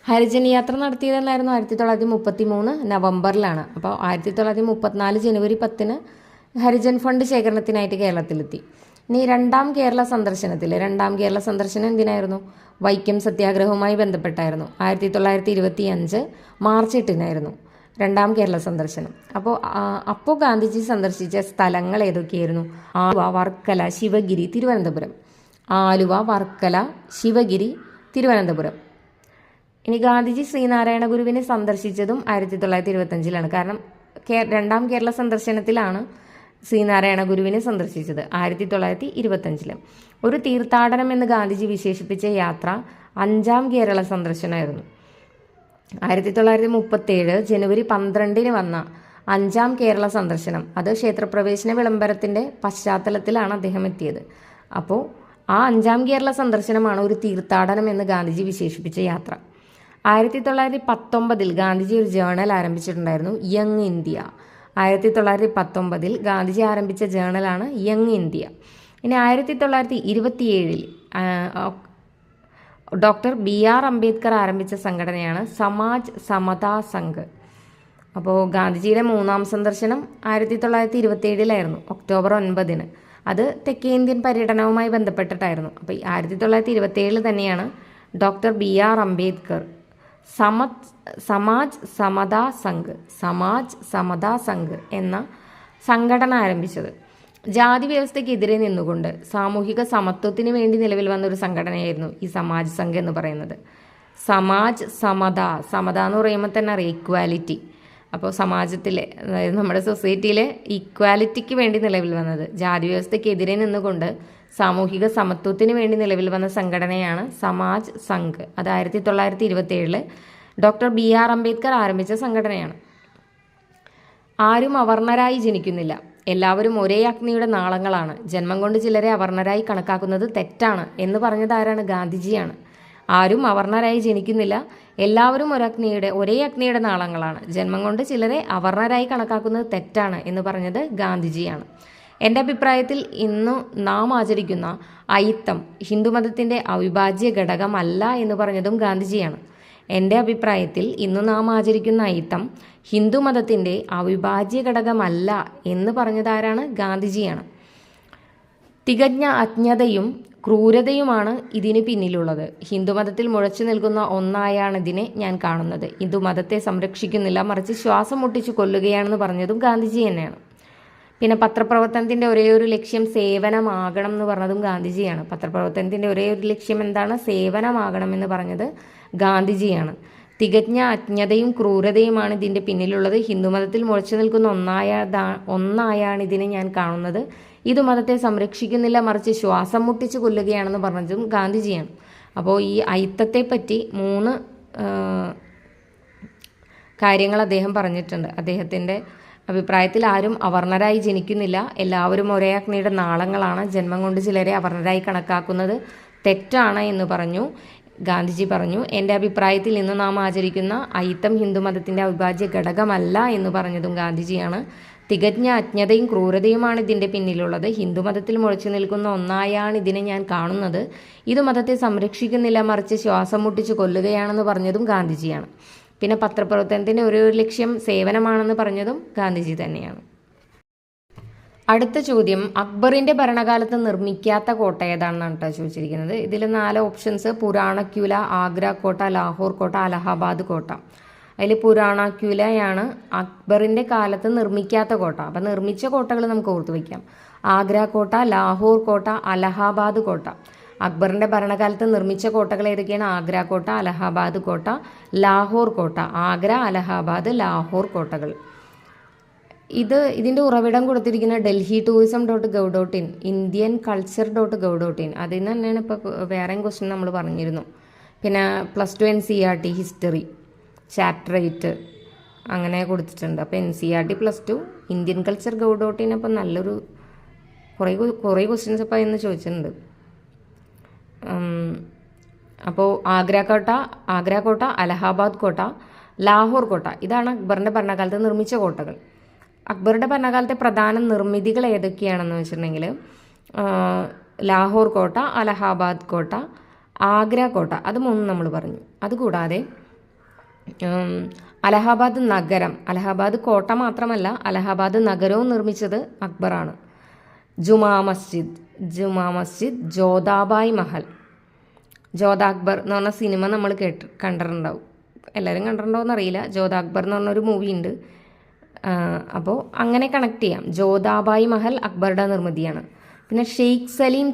Speaker 1: ഹരിജൻ യാത്ര നടത്തിയതെന്നായിരുന്നു 1933 നവംബറിലാണ്. അപ്പോൾ 1934 ജനുവരി 10 ഹരിജൻ ഫണ്ട് ശേഖരണത്തിനായിട്ട് കേരളത്തിലെത്തി. ഇനി രണ്ടാം കേരള സന്ദർശനം എന്തിനായിരുന്നു? വൈക്കം സത്യാഗ്രഹവുമായി ബന്ധപ്പെട്ടായിരുന്നു. 1925 മാർച്ച് 8 രണ്ടാം കേരള സന്ദർശനം. അപ്പോൾ ഗാന്ധിജി സന്ദർശിച്ച സ്ഥലങ്ങൾ ഏതൊക്കെയായിരുന്നു? ആലുവ, വർക്കല, ശിവഗിരി, തിരുവനന്തപുരം. ഇനി ഗാന്ധിജി ശ്രീനാരായണ ഗുരുവിനെ സന്ദർശിച്ചതും 1925 കാരണം രണ്ടാം കേരള സന്ദർശനത്തിലാണ് ശ്രീനാരായണ ഗുരുവിനെ സന്ദർശിച്ചത് 1925. ഒരു തീർത്ഥാടനം എന്ന് ഗാന്ധിജി വിശേഷിപ്പിച്ച യാത്ര അഞ്ചാം കേരള സന്ദർശനമായിരുന്നു. 1937 ജനുവരി 12 വന്ന അഞ്ചാം കേരള സന്ദർശനം, അത് ക്ഷേത്രപ്രവേശന വിളംബരത്തിൻ്റെ പശ്ചാത്തലത്തിലാണ് അദ്ദേഹം എത്തിയത്. അപ്പോൾ ആ അഞ്ചാം കേരള സന്ദർശനമാണ് ഒരു തീർത്ഥാടനം എന്ന് ഗാന്ധിജി വിശേഷിപ്പിച്ച യാത്ര. 1919 ഗാന്ധിജി ഒരു ജേണൽ ആരംഭിച്ചിട്ടുണ്ടായിരുന്നു, യങ് ഇന്ത്യ. 1919 ഗാന്ധിജി ആരംഭിച്ച ജേണലാണ് യങ് ഇന്ത്യ. ഇനി 1927 ഡോക്ടർ BR അംബേദ്കർ ആരംഭിച്ച സംഘടനയാണ് സമാജ് സമതാ സംഘ്. അപ്പോൾ ഗാന്ധിജിയുടെ മൂന്നാം സന്ദർശനം 1927 ഒക്ടോബർ 9. അത് തെക്കേ ഇന്ത്യൻ പര്യടനവുമായി ബന്ധപ്പെട്ടിട്ടായിരുന്നു. അപ്പോൾ 1927 തന്നെയാണ് ഡോക്ടർ BR അംബേദ്കർ സമാജ് സമതാ സംഘ് എന്ന സംഘടന ആരംഭിച്ചത്. ജാതി വ്യവസ്ഥയ്ക്കെതിരെ നിന്നുകൊണ്ട് സാമൂഹിക സമത്വത്തിന് വേണ്ടി നിലവിൽ വന്ന ഒരു സംഘടനയായിരുന്നു ഈ സമാജ് സംഘ് എന്ന് പറയുന്നത്. സമത എന്ന് പറയുമ്പോൾ തന്നെ അറിയാം ഇക്വാലിറ്റി. അപ്പോൾ സമാജത്തിലെ, അതായത് നമ്മുടെ സൊസൈറ്റിയിലെ ഇക്വാലിറ്റിക്ക് വേണ്ടി നിലവിൽ വന്നത്, ജാതി വ്യവസ്ഥയ്ക്കെതിരെ നിന്നുകൊണ്ട് സാമൂഹിക സമത്വത്തിന് വേണ്ടി നിലവിൽ വന്ന സംഘടനയാണ് സമാജ് സംഘ്. അത് 1927 ഡോക്ടർ BR അംബേദ്കർ ആരംഭിച്ച സംഘടനയാണ്. ആരും അവർണരായി ജനിക്കുന്നില്ല, എല്ലാവരും ഒരേ അഗ്നിയുടെ നാളങ്ങളാണ്, ജന്മം കൊണ്ട് ചിലരെ അവർണരായി കണക്കാക്കുന്നത് തെറ്റാണ് എന്ന് പറഞ്ഞത് ആരാണ്? ഗാന്ധിജിയാണ്. ആരും അവർണരായി ജനിക്കുന്നില്ല, എല്ലാവരും ഒരേ അഗ്നിയുടെ നാളങ്ങളാണ്, ജന്മം കൊണ്ട് ചിലരെ അവർണരായി കണക്കാക്കുന്നത് തെറ്റാണ് എന്ന് പറഞ്ഞത് ഗാന്ധിജിയാണ്. എൻ്റെ അഭിപ്രായത്തിൽ ഇന്ന് നാം ആചരിക്കുന്ന അയിത്തം ഹിന്ദുമതത്തിൻ്റെ അവിഭാജ്യ ഘടകമല്ല എന്ന് പറഞ്ഞതും ഗാന്ധിജിയാണ്. എൻ്റെ അഭിപ്രായത്തിൽ ഇന്ന് നാം ആചരിക്കുന്ന അയിത്തം ഹിന്ദുമതത്തിൻ്റെ അവിഭാജ്യ ഘടകമല്ല എന്ന് പറഞ്ഞതാരാണ്? ഗാന്ധിജിയാണ്. തികഞ്ഞ അജ്ഞതയും ക്രൂരതയുമാണ് ഇതിന് പിന്നിലുള്ളത്. ഹിന്ദുമതത്തിൽ മുഴച്ചു നിൽക്കുന്ന ഒന്നായാണ് ഇതിനെ ഞാൻ കാണുന്നത്. ഹിന്ദുമതത്തെ സംരക്ഷിക്കുന്നില്ല, മറിച്ച് ശ്വാസം മുട്ടിച്ചു കൊല്ലുകയാണെന്ന് പറഞ്ഞതും ഗാന്ധിജി തന്നെയാണ്. പിന്നെ പത്രപ്രവർത്തനത്തിൻ്റെ ഒരേ ഒരു ലക്ഷ്യം സേവനമാകണം എന്ന് പറഞ്ഞതും ഗാന്ധിജിയാണ്. പത്രപ്രവർത്തനത്തിൻ്റെ ഒരേ ഒരു ലക്ഷ്യം എന്താണ്? സേവനമാകണം എന്ന് പറഞ്ഞത് ഗാന്ധിജിയാണ്. തികഞ്ഞ അജ്ഞതയും ക്രൂരതയുമാണ് ഇതിൻ്റെ പിന്നിലുള്ളത്. ഹിന്ദുമതത്തിൽ മുഴച്ചു നിൽക്കുന്ന ഒന്നായാണ് ഇതിനെ ഞാൻ കാണുന്നത്. ഇത് മതത്തെ സംരക്ഷിക്കുന്നില്ല, മറിച്ച് ശ്വാസം മുട്ടിച്ച് കൊല്ലുകയാണെന്ന് പറഞ്ഞതും ഗാന്ധിജിയാണ്. അപ്പോൾ ഈ അയിത്തത്തെ പറ്റി 3 കാര്യങ്ങൾ അദ്ദേഹം പറഞ്ഞിട്ടുണ്ട്. അദ്ദേഹത്തിൻ്റെ അഭിപ്രായത്തിൽ ആരും അവർണരായി ജനിക്കുന്നില്ല, എല്ലാവരും ഒരേ അഗ്നിയുടെ നാളങ്ങളാണ്, ജന്മം കൊണ്ട് ചിലരെ അവർണരായി കണക്കാക്കുന്നത് തെറ്റാണ് എന്ന് ഗാന്ധിജി പറഞ്ഞു. എൻ്റെ അഭിപ്രായത്തിൽ ഇന്ന് നാം ആചരിക്കുന്ന അയിത്തം ഹിന്ദുമതത്തിൻ്റെ അവിഭാജ്യ ഘടകമല്ല എന്ന് പറഞ്ഞതും ഗാന്ധിജിയാണ്. തികഞ്ഞ അജ്ഞതയും ക്രൂരതയുമാണ് ഇതിൻ്റെ പിന്നിലുള്ളത്. ഹിന്ദുമതത്തിൽ മുഴച്ചു നിൽക്കുന്ന ഒന്നായാണ് ഇതിനെ ഞാൻ കാണുന്നത്. ഇത് മതത്തെ സംരക്ഷിക്കുന്നില്ല, മറിച്ച് ശ്വാസം മുട്ടിച്ച് കൊല്ലുകയാണെന്ന് പറഞ്ഞതും ഗാന്ധിജിയാണ്. പിന്നെ പത്രപ്രവർത്തനത്തിൻ്റെ ഒരു ലക്ഷ്യം സേവനമാണെന്ന് പറഞ്ഞതും ഗാന്ധിജി തന്നെയാണ്. അടുത്ത ചോദ്യം, അക്ബറിൻ്റെ ഭരണകാലത്ത് നിർമ്മിക്കാത്ത കോട്ട ഏതാണെന്നാണ് കേട്ടോ ചോദിച്ചിരിക്കുന്നത്. ഇതിൽ 4 ഓപ്ഷൻസ്: പുരാണക്യൂല, ആഗ്ര കോട്ട, ലാഹോർ കോട്ട, അലഹാബാദ് കോട്ട. അതിൽ പുരാണക്യൂലയാണ് അക്ബറിൻ്റെ കാലത്ത് നിർമ്മിക്കാത്ത കോട്ട. അപ്പം നിർമ്മിച്ച കോട്ടകൾ നമുക്ക് ഓർത്തു വയ്ക്കാം: ആഗ്ര കോട്ട, ലാഹോർ കോട്ട, അലഹാബാദ് കോട്ട. അക്ബറിന്റെ ഭരണകാലത്ത് നിർമ്മിച്ച കോട്ടകൾ ഏതൊക്കെയാണ്? ആഗ്ര കോട്ട, അലഹാബാദ് കോട്ട, ലാഹോർ കോട്ട. ആഗ്ര, അലഹാബാദ്, ലാഹോർ കോട്ടകൾ. ഇതിൻ്റെ ഉറവിടം കൊടുത്തിരിക്കുന്ന Delhi tourism .gov.in, Indian culture .gov.in. അതിൽ നിന്ന് തന്നെയാണ് ഇപ്പോൾ വേറെയും ക്വസ്റ്റ്യൻ നമ്മൾ പറഞ്ഞിരുന്നു. പിന്നെ +2 NCERT ഹിസ്റ്ററി ചാപ്റ്റർ 8 അങ്ങനെ കൊടുത്തിട്ടുണ്ട്. അപ്പോൾ NCERT +2 ഇന്ത്യൻ കൾച്ചർ .gov.in. അപ്പോൾ നല്ലൊരു കുറേ ക്വസ്റ്റ്യൻസ് ഇപ്പോൾ ഇന്ന് ചോദിച്ചിട്ടുണ്ട്. അപ്പോൾ ആഗ്ര കോട്ട, അലഹാബാദ് കോട്ട, ലാഹോർ കോട്ട, ഇതാണ് അക്ബറിൻ്റെ ഭരണകാലത്ത് നിർമ്മിച്ച കോട്ടകൾ. അക്ബറുടെ ഭരണകാലത്തെ പ്രധാന നിർമ്മിതികൾ ഏതൊക്കെയാണെന്ന് വെച്ചിട്ടുണ്ടെങ്കിൽ ലാഹോർ കോട്ട, അലഹാബാദ് കോട്ട, ആഗ്ര കോട്ട, അത് 3 നമ്മൾ പറഞ്ഞു. അതുകൂടാതെ അലഹാബാദ് നഗരം, അലഹാബാദ് കോട്ട മാത്രമല്ല അലഹാബാദ് നഗരവും നിർമ്മിച്ചത് അക്ബറാണ്. ജുമാ മസ്ജിദ്, ജോധാബായ് മഹൽ. ജോധ അക്ബർ എന്ന് പറഞ്ഞ സിനിമ നമ്മൾ കണ്ടിട്ടുണ്ടാവും. എല്ലാവരും കണ്ടിട്ടുണ്ടോയെന്ന് അറിയില്ല. ജോധ അക്ബർ എന്ന് പറഞ്ഞൊരു മൂവി ഉണ്ട്. അപ്പോൾ അങ്ങനെ കണക്ട് ചെയ്യാം. ജോധാബായ് മഹൽ അക്ബറുടെ നിർമ്മിതിയാണ്. പിന്നെ ഷെയ്ഖ് സലീം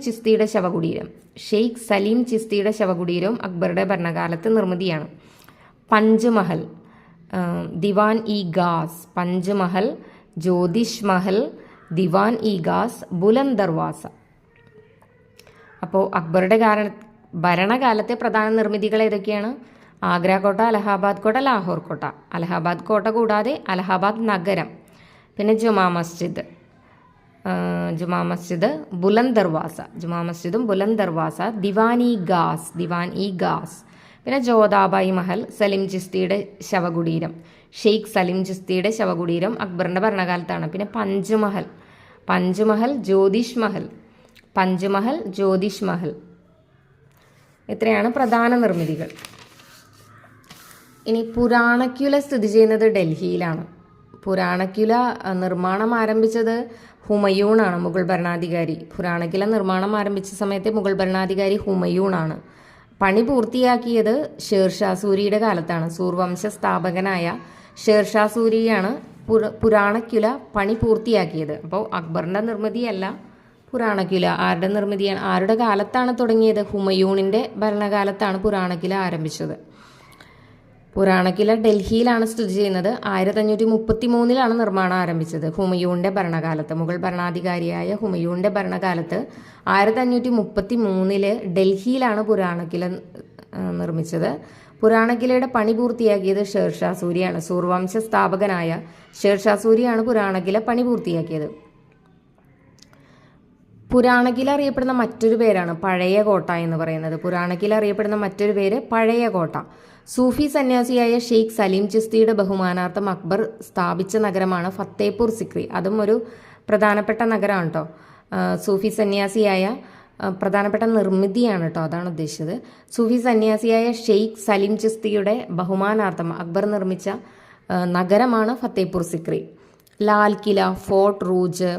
Speaker 1: ചിസ്തിയുടെ ശവകുടീരവും അക്ബറുടെ ഭരണകാലത്ത് നിർമ്മിതിയാണ്. പഞ്ച്മഹൽ, ദിവാൻ ഇ ഗാസ്, പഞ്ച്മഹൽ, ജ്യോതിഷ് മഹൽ, ദിവാൻ ഇ ഗാസ്, ബുലന്ദ് ദർവാസ. അപ്പോൾ അക്ബറുടെ ഭരണകാലത്തെ പ്രധാന നിർമ്മിതികൾ ഏതൊക്കെയാണ്? ആഗ്ര കോട്ട, അലഹാബാദ് കോട്ട, ലാഹോർ കോട്ട. അലഹാബാദ് കോട്ട കൂടാതെ അലഹാബാദ് നഗരം, പിന്നെ ജുമാ മസ്ജിദ്, ബുലന്ദ് ദർവാസ, ദിവാൻ ഇ ഗാസ്, പിന്നെ ജോധാബായ് മഹൽ, സലിം ചിസ്തിയുടെ ശവകുടീരം, ഷെയ്ഖ് സലിം ചിസ്തിയുടെ ശവകുടീരം അക്ബറിൻ്റെ ഭരണകാലത്താണ്. പിന്നെ പഞ്ച്മഹൽ, ജ്യോതിഷ് മഹൽ. ഇത്രയാണ് പ്രധാന നിർമ്മിതികൾ. ഇനി പുരാണക്യുല സ്ഥിതി ചെയ്യുന്നത് ഡൽഹിയിലാണ്. പുരാണക്യുല നിർമ്മാണം ആരംഭിച്ചത് ഹുമയൂണാണ്, മുഗൾ ഭരണാധികാരി. പുരാണക്യുല നിർമ്മാണം ആരംഭിച്ച സമയത്ത് മുഗൾ ഭരണാധികാരി ഹുമയൂണാണ്. പണി പൂർത്തിയാക്കിയത് ഷേർഷാ സൂരിയുടെ കാലത്താണ്. സൂർവംശ സ്ഥാപകനായ ഷേർഷാ സൂരിയാണ് പുരാണക്യുല പണി പൂർത്തിയാക്കിയത്. അപ്പോൾ അക്ബറിൻ്റെ നിർമ്മിതിയല്ല പുരാണക്യുല. ആരുടെ നിർമ്മിതിയാണ്? ആരുടെ കാലത്താണ് തുടങ്ങിയത്? ഹുമയൂണിൻ്റെ ഭരണകാലത്താണ് പുരാണക്യുല ആരംഭിച്ചത്. പുരാണക്യുല ഡൽഹിയിലാണ് സ്ഥിതി ചെയ്യുന്നത്. 1533 നിർമ്മാണം ആരംഭിച്ചത് ഹുമയൂണിൻ്റെ ഭരണകാലത്ത്. മുഗൾ ഭരണാധികാരിയായ ഹുമയൂണിൻ്റെ ഭരണകാലത്ത് 1533 ഡൽഹിയിലാണ് പുരാണക്യുല നിർമ്മിച്ചത്. പുരാണക്യുലയുടെ പണി പൂർത്തിയാക്കിയത് ഷേർഷാ സൂരിയാണ്. സൂർവംശ സ്ഥാപകനായ ഷേർഷാ സൂരിയാണ് പുരാണക്യുല പണി പൂർത്തിയാക്കിയത്. പുരാണക്യുല അറിയപ്പെടുന്ന മറ്റൊരു പേരാണ് പഴയ കോട്ട എന്ന് പറയുന്നത്. പുരാണക്യുല അറിയപ്പെടുന്ന മറ്റൊരു പേര് പഴയ കോട്ട. സൂഫി സന്യാസിയായ ഷെയ്ഖ് സലീം ചിസ്തിയുടെ ബഹുമാനാർത്ഥം അക്ബർ സ്ഥാപിച്ച നഗരമാണ് ഫത്തേപൂർ സിക്രി. അതും ഒരു പ്രധാനപ്പെട്ട നഗരമാണ് കേട്ടോ. സൂഫി സന്യാസിയായ പ്രധാനപ്പെട്ട നിർമ്മിതിയാണ് കേട്ടോ, അതാണ് ഉദ്ദേശിച്ചത്. സൂഫി സന്യാസിയായ ഷെയ്ഖ് സലീം ചിസ്തിയുടെ ബഹുമാനാർത്ഥം അക്ബർ നിർമ്മിച്ച നഗരമാണ് ഫത്തേപൂർ സിക്രി. ലാൽ കില, ഫോർട്ട് റൂജ്,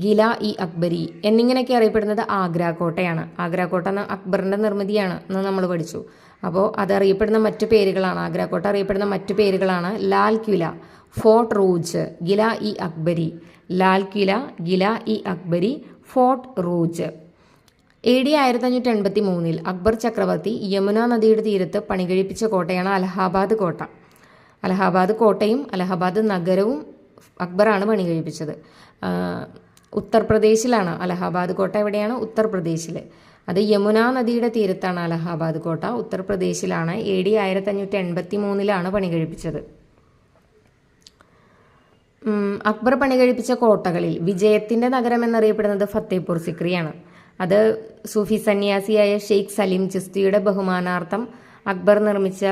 Speaker 1: ഗില ഇ അക്ബരി എന്നിങ്ങനെയൊക്കെ അറിയപ്പെടുന്നത് ആഗ്രാകോട്ടയാണ്. ആഗ്രാകോട്ട അക്ബറിൻ്റെ നിർമ്മിതിയാണ് എന്ന് നമ്മൾ പഠിച്ചു. അപ്പോൾ അതറിയപ്പെടുന്ന മറ്റു പേരുകളാണ്, ആഗ്രാകോട്ട അറിയപ്പെടുന്ന മറ്റു പേരുകളാണ് Lal Qila, fort rouge, Qila i Akbari. Lal Qila, Qila i Akbari, fort rouge. AD 1583 Akbar ചക്രവർത്തി യമുന നദിയുടെ തീരത്ത് പണികഴിപ്പിച്ച കോട്ടയാണ് അലഹാബാദ് കോട്ട. അലഹാബാദ് കോട്ടയും അലഹാബാദ് നഗരവും അക്ബറാണ് പണികഴിപ്പിച്ചത്. ഉത്തർപ്രദേശിലാണ് അലഹാബാദ് കോട്ട. എവിടെയാണ്? ഉത്തർപ്രദേശിൽ. അത് യമുന നദിയുടെ തീരത്താണ് അലഹാബാദ് കോട്ട, ഉത്തർപ്രദേശിലാണ്. AD 1583 പണികഴിപ്പിച്ചത്. അക്ബർ പണികഴിപ്പിച്ച കോട്ടകളിൽ വിജയത്തിൻ്റെ നഗരം എന്നറിയപ്പെടുന്നത് ഫത്തേപൂർ സിക്രിയാണ്. അത് സൂഫി സന്യാസിയായ ഷെയ്ഖ് സലീം ചിസ്തിയുടെ ബഹുമാനാർത്ഥം അക്ബർ നിർമ്മിച്ച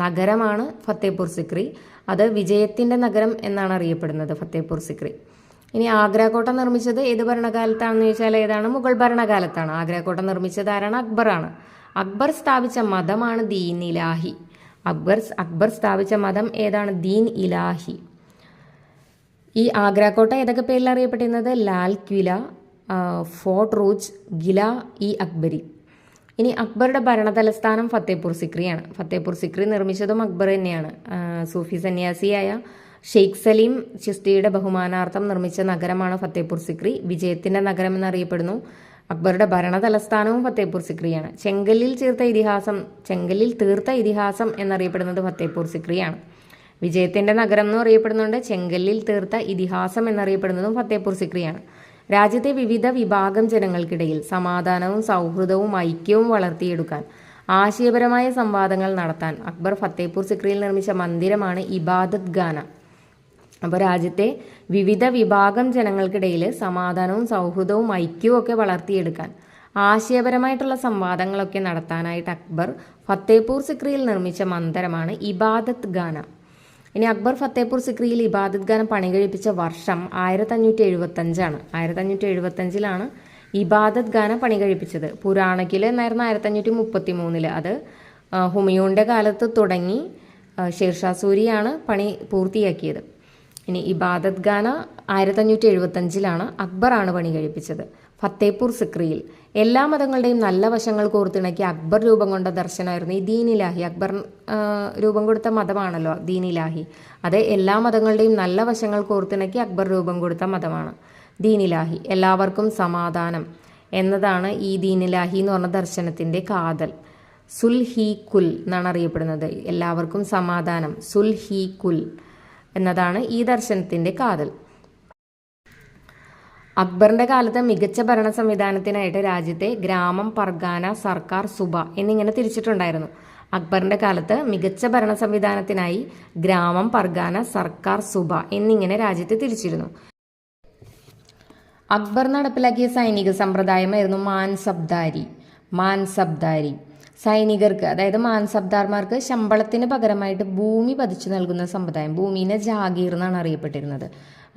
Speaker 1: നഗരമാണ് ഫത്തേപൂർ സിക്രി. അത് വിജയത്തിൻ്റെ നഗരം എന്നാണ് അറിയപ്പെടുന്നത് ഫത്തേപൂർ സിക്രി. ഇനി ആഗ്രാകോട്ട നിർമ്മിച്ചത് ഏത് ഭരണകാലത്താണെന്ന് ചോദിച്ചാൽ ഏതാണ്? മുഗൾ ഭരണകാലത്താണ്. ആഗ്രാകോട്ട നിർമ്മിച്ചത് ആരാണ്? അക്ബറാണ്. അക്ബർ സ്ഥാപിച്ച മതമാണ് ദീൻ ഇലാഹി. അക്ബർ സ്ഥാപിച്ച മതം ഏതാണ്? ദീൻ ഇലാഹി. ഈ ആഗ്രാകോട്ട ഏതൊക്കെ പേരിൽ അറിയപ്പെട്ടിരുന്നത്? Lal Qila, fort rouge, Qila i Akbari. ഇനി അക്ബറുടെ ഭരണതലസ്ഥാനം ഫത്തേപൂർ സിക്രിയാണ്. ഫത്തേപൂർ സിക്രി നിർമ്മിച്ചതും അക്ബർ തന്നെയാണ്. സൂഫി സന്യാസിയായ ഷെയ്ഖ് സലീം ചിസ്തിയുടെ ബഹുമാനാർത്ഥം നിർമ്മിച്ച നഗരമാണ് ഫത്തേപൂർ സിക്രി. വിജയത്തിൻ്റെ നഗരം എന്നറിയപ്പെടുന്നു. അക്ബറുടെ ഭരണ തലസ്ഥാനവും ഫത്തേപൂർ സിക്രിയാണ്. ചെങ്കല്ലിൽ തീർത്ത ഇതിഹാസം എന്നറിയപ്പെടുന്നത് ഫത്തേപൂർ സിക്രിയാണ്. വിജയത്തിന്റെ നഗരം എന്ന് അറിയപ്പെടുന്നുണ്ട്. ചെങ്കല്ലിൽ തീർത്ത ഇതിഹാസം എന്നറിയപ്പെടുന്നതും ഫത്തേപൂർ സിക്രിയാണ്. രാജ്യത്തെ വിവിധ വിഭാഗം ജനങ്ങൾക്കിടയിൽ സമാധാനവും സൗഹൃദവും ഐക്യവും വളർത്തിയെടുക്കാൻ ആശയപരമായ സംവാദങ്ങൾ നടത്താൻ അക്ബർ ഫത്തേപൂർ സിക്രിയിൽ നിർമ്മിച്ച മന്ദിരമാണ് ഇബാദത്ത് ഖാന. അപ്പോൾ രാജ്യത്തെ വിവിധ വിഭാഗം ജനങ്ങൾക്കിടയിൽ സമാധാനവും സൗഹൃദവും ഐക്യവും ഒക്കെ വളർത്തിയെടുക്കാൻ ആശയപരമായിട്ടുള്ള സംവാദങ്ങളൊക്കെ നടത്താനായിട്ട് അക്ബർ ഫത്തേപൂർ സിക്രിയിൽ നിർമ്മിച്ച മന്ദിരമാണ് ഇബാദത്ത് ഖാന. ഇനി അക്ബർ ഫത്തേപൂർ സിക്രിയിൽ ഇബാദത്ത് ഖാന പണി കഴിപ്പിച്ച വർഷം 1575 1575 ഇബാദത്ത് ഖാന പണി കഴിപ്പിച്ചത്. പുരാണക്കിൽ എന്നായിരുന്നു 1533. അത് ഹുമയൂണിന്റെ കാലത്ത് തുടങ്ങി ഷേർഷാ സൂരിയാണ് പണി പൂർത്തിയാക്കിയത്. ഇനി ഇബാദത്ത് ഖാന 1575 അക്ബറാണ് പണി കഴിപ്പിച്ചത് ഫത്തേപൂർ സിക്രിയിൽ. എല്ലാ മതങ്ങളുടെയും നല്ല വശങ്ങൾ കോർത്തിണക്കി അക്ബർ രൂപം കൊണ്ട ദർശനമായിരുന്നു ഈ ദീനിലാഹി. അക്ബർ രൂപം കൊടുത്ത മതമാണല്ലോ ദീനിലാഹി. അത് എല്ലാ മതങ്ങളുടെയും നല്ല വശങ്ങൾ കോർത്തിണക്കി അക്ബർ രൂപം കൊടുത്ത മതമാണ് ദീനിലാഹി. എല്ലാവർക്കും സമാധാനം എന്നതാണ് ഈ ദീനിലാഹി എന്ന് പറഞ്ഞ ദർശനത്തിന്റെ കാതൽ. സുൽ ഹി കുൽ എന്നാണ് അറിയപ്പെടുന്നത്. എല്ലാവർക്കും സമാധാനം, സുൽ ഹി കുൽ എന്നതാണ് ഈ ദർശനത്തിന്റെ കാതൽ. അക്ബറിന്റെ കാലത്ത് മികച്ച ഭരണ സംവിധാനത്തിനായിട്ട് രാജ്യത്തെ ഗ്രാമം, പർഗാന, സർക്കാർ, സുബ എന്നിങ്ങനെ തിരിച്ചിട്ടുണ്ടായിരുന്നു. അക്ബറിന്റെ കാലത്ത് മികച്ച ഭരണ സംവിധാനത്തിനായി ഗ്രാമം, പർഗാന, സർക്കാർ, സുബ എന്നിങ്ങനെ രാജ്യത്തെ തിരിച്ചിരുന്നു. അക്ബർ നടപ്പിലാക്കിയ സൈനിക സമ്പ്രദായമായിരുന്നു മാൻസബ്ദാരി. സൈനികർക്ക്, അതായത് മാൻസബ്ദാർമാർക്ക് ശമ്പളത്തിന് പകരമായിട്ട് ഭൂമി പതിച്ചു നൽകുന്ന സമ്പ്രദായം. ഭൂമിനെ ജാഗീർ എന്നാണ് അറിയപ്പെട്ടിരുന്നത്.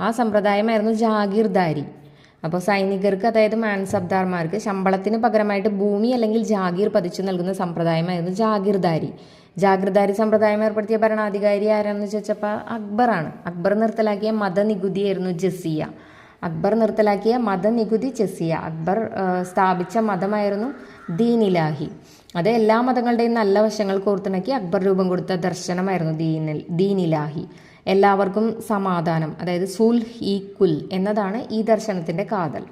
Speaker 1: ആ സമ്പ്രദായമായിരുന്നു ജാഗീർദാരി. അപ്പോൾ സൈനികർക്ക്, അതായത് മാൻസബ്ദാർമാർക്ക് ശമ്പളത്തിന് പകരമായിട്ട് ഭൂമി അല്ലെങ്കിൽ ജാഗീർ പതിച്ചു നൽകുന്ന സമ്പ്രദായമായിരുന്നു ജാഗീർദാരി സമ്പ്രദായം ഏർപ്പെടുത്തിയ ഭരണാധികാരി ആരാണെന്ന് ചോദിച്ചപ്പോൾ അക്ബറാണ്. അക്ബർ നിർത്തലാക്കിയ മതനികുതിയായിരുന്നു ജസിയ. അക്ബർ സ്ഥാപിച്ച മതമായിരുന്നു ദീനിലാഹി. അത് എല്ലാ മതങ്ങളുടെയും നല്ല വശങ്ങൾ കോർത്തിണക്കി അക്ബർ രൂപം കൊടുത്ത ദർശനമായിരുന്നു ദീനിലാഹി. എല്ലാവർക്കും സമാധാനം, അതായത് സുൽ ഹി കുൽ എന്നതാണ് ഈ ദർശനത്തിന്റെ കാതൽ.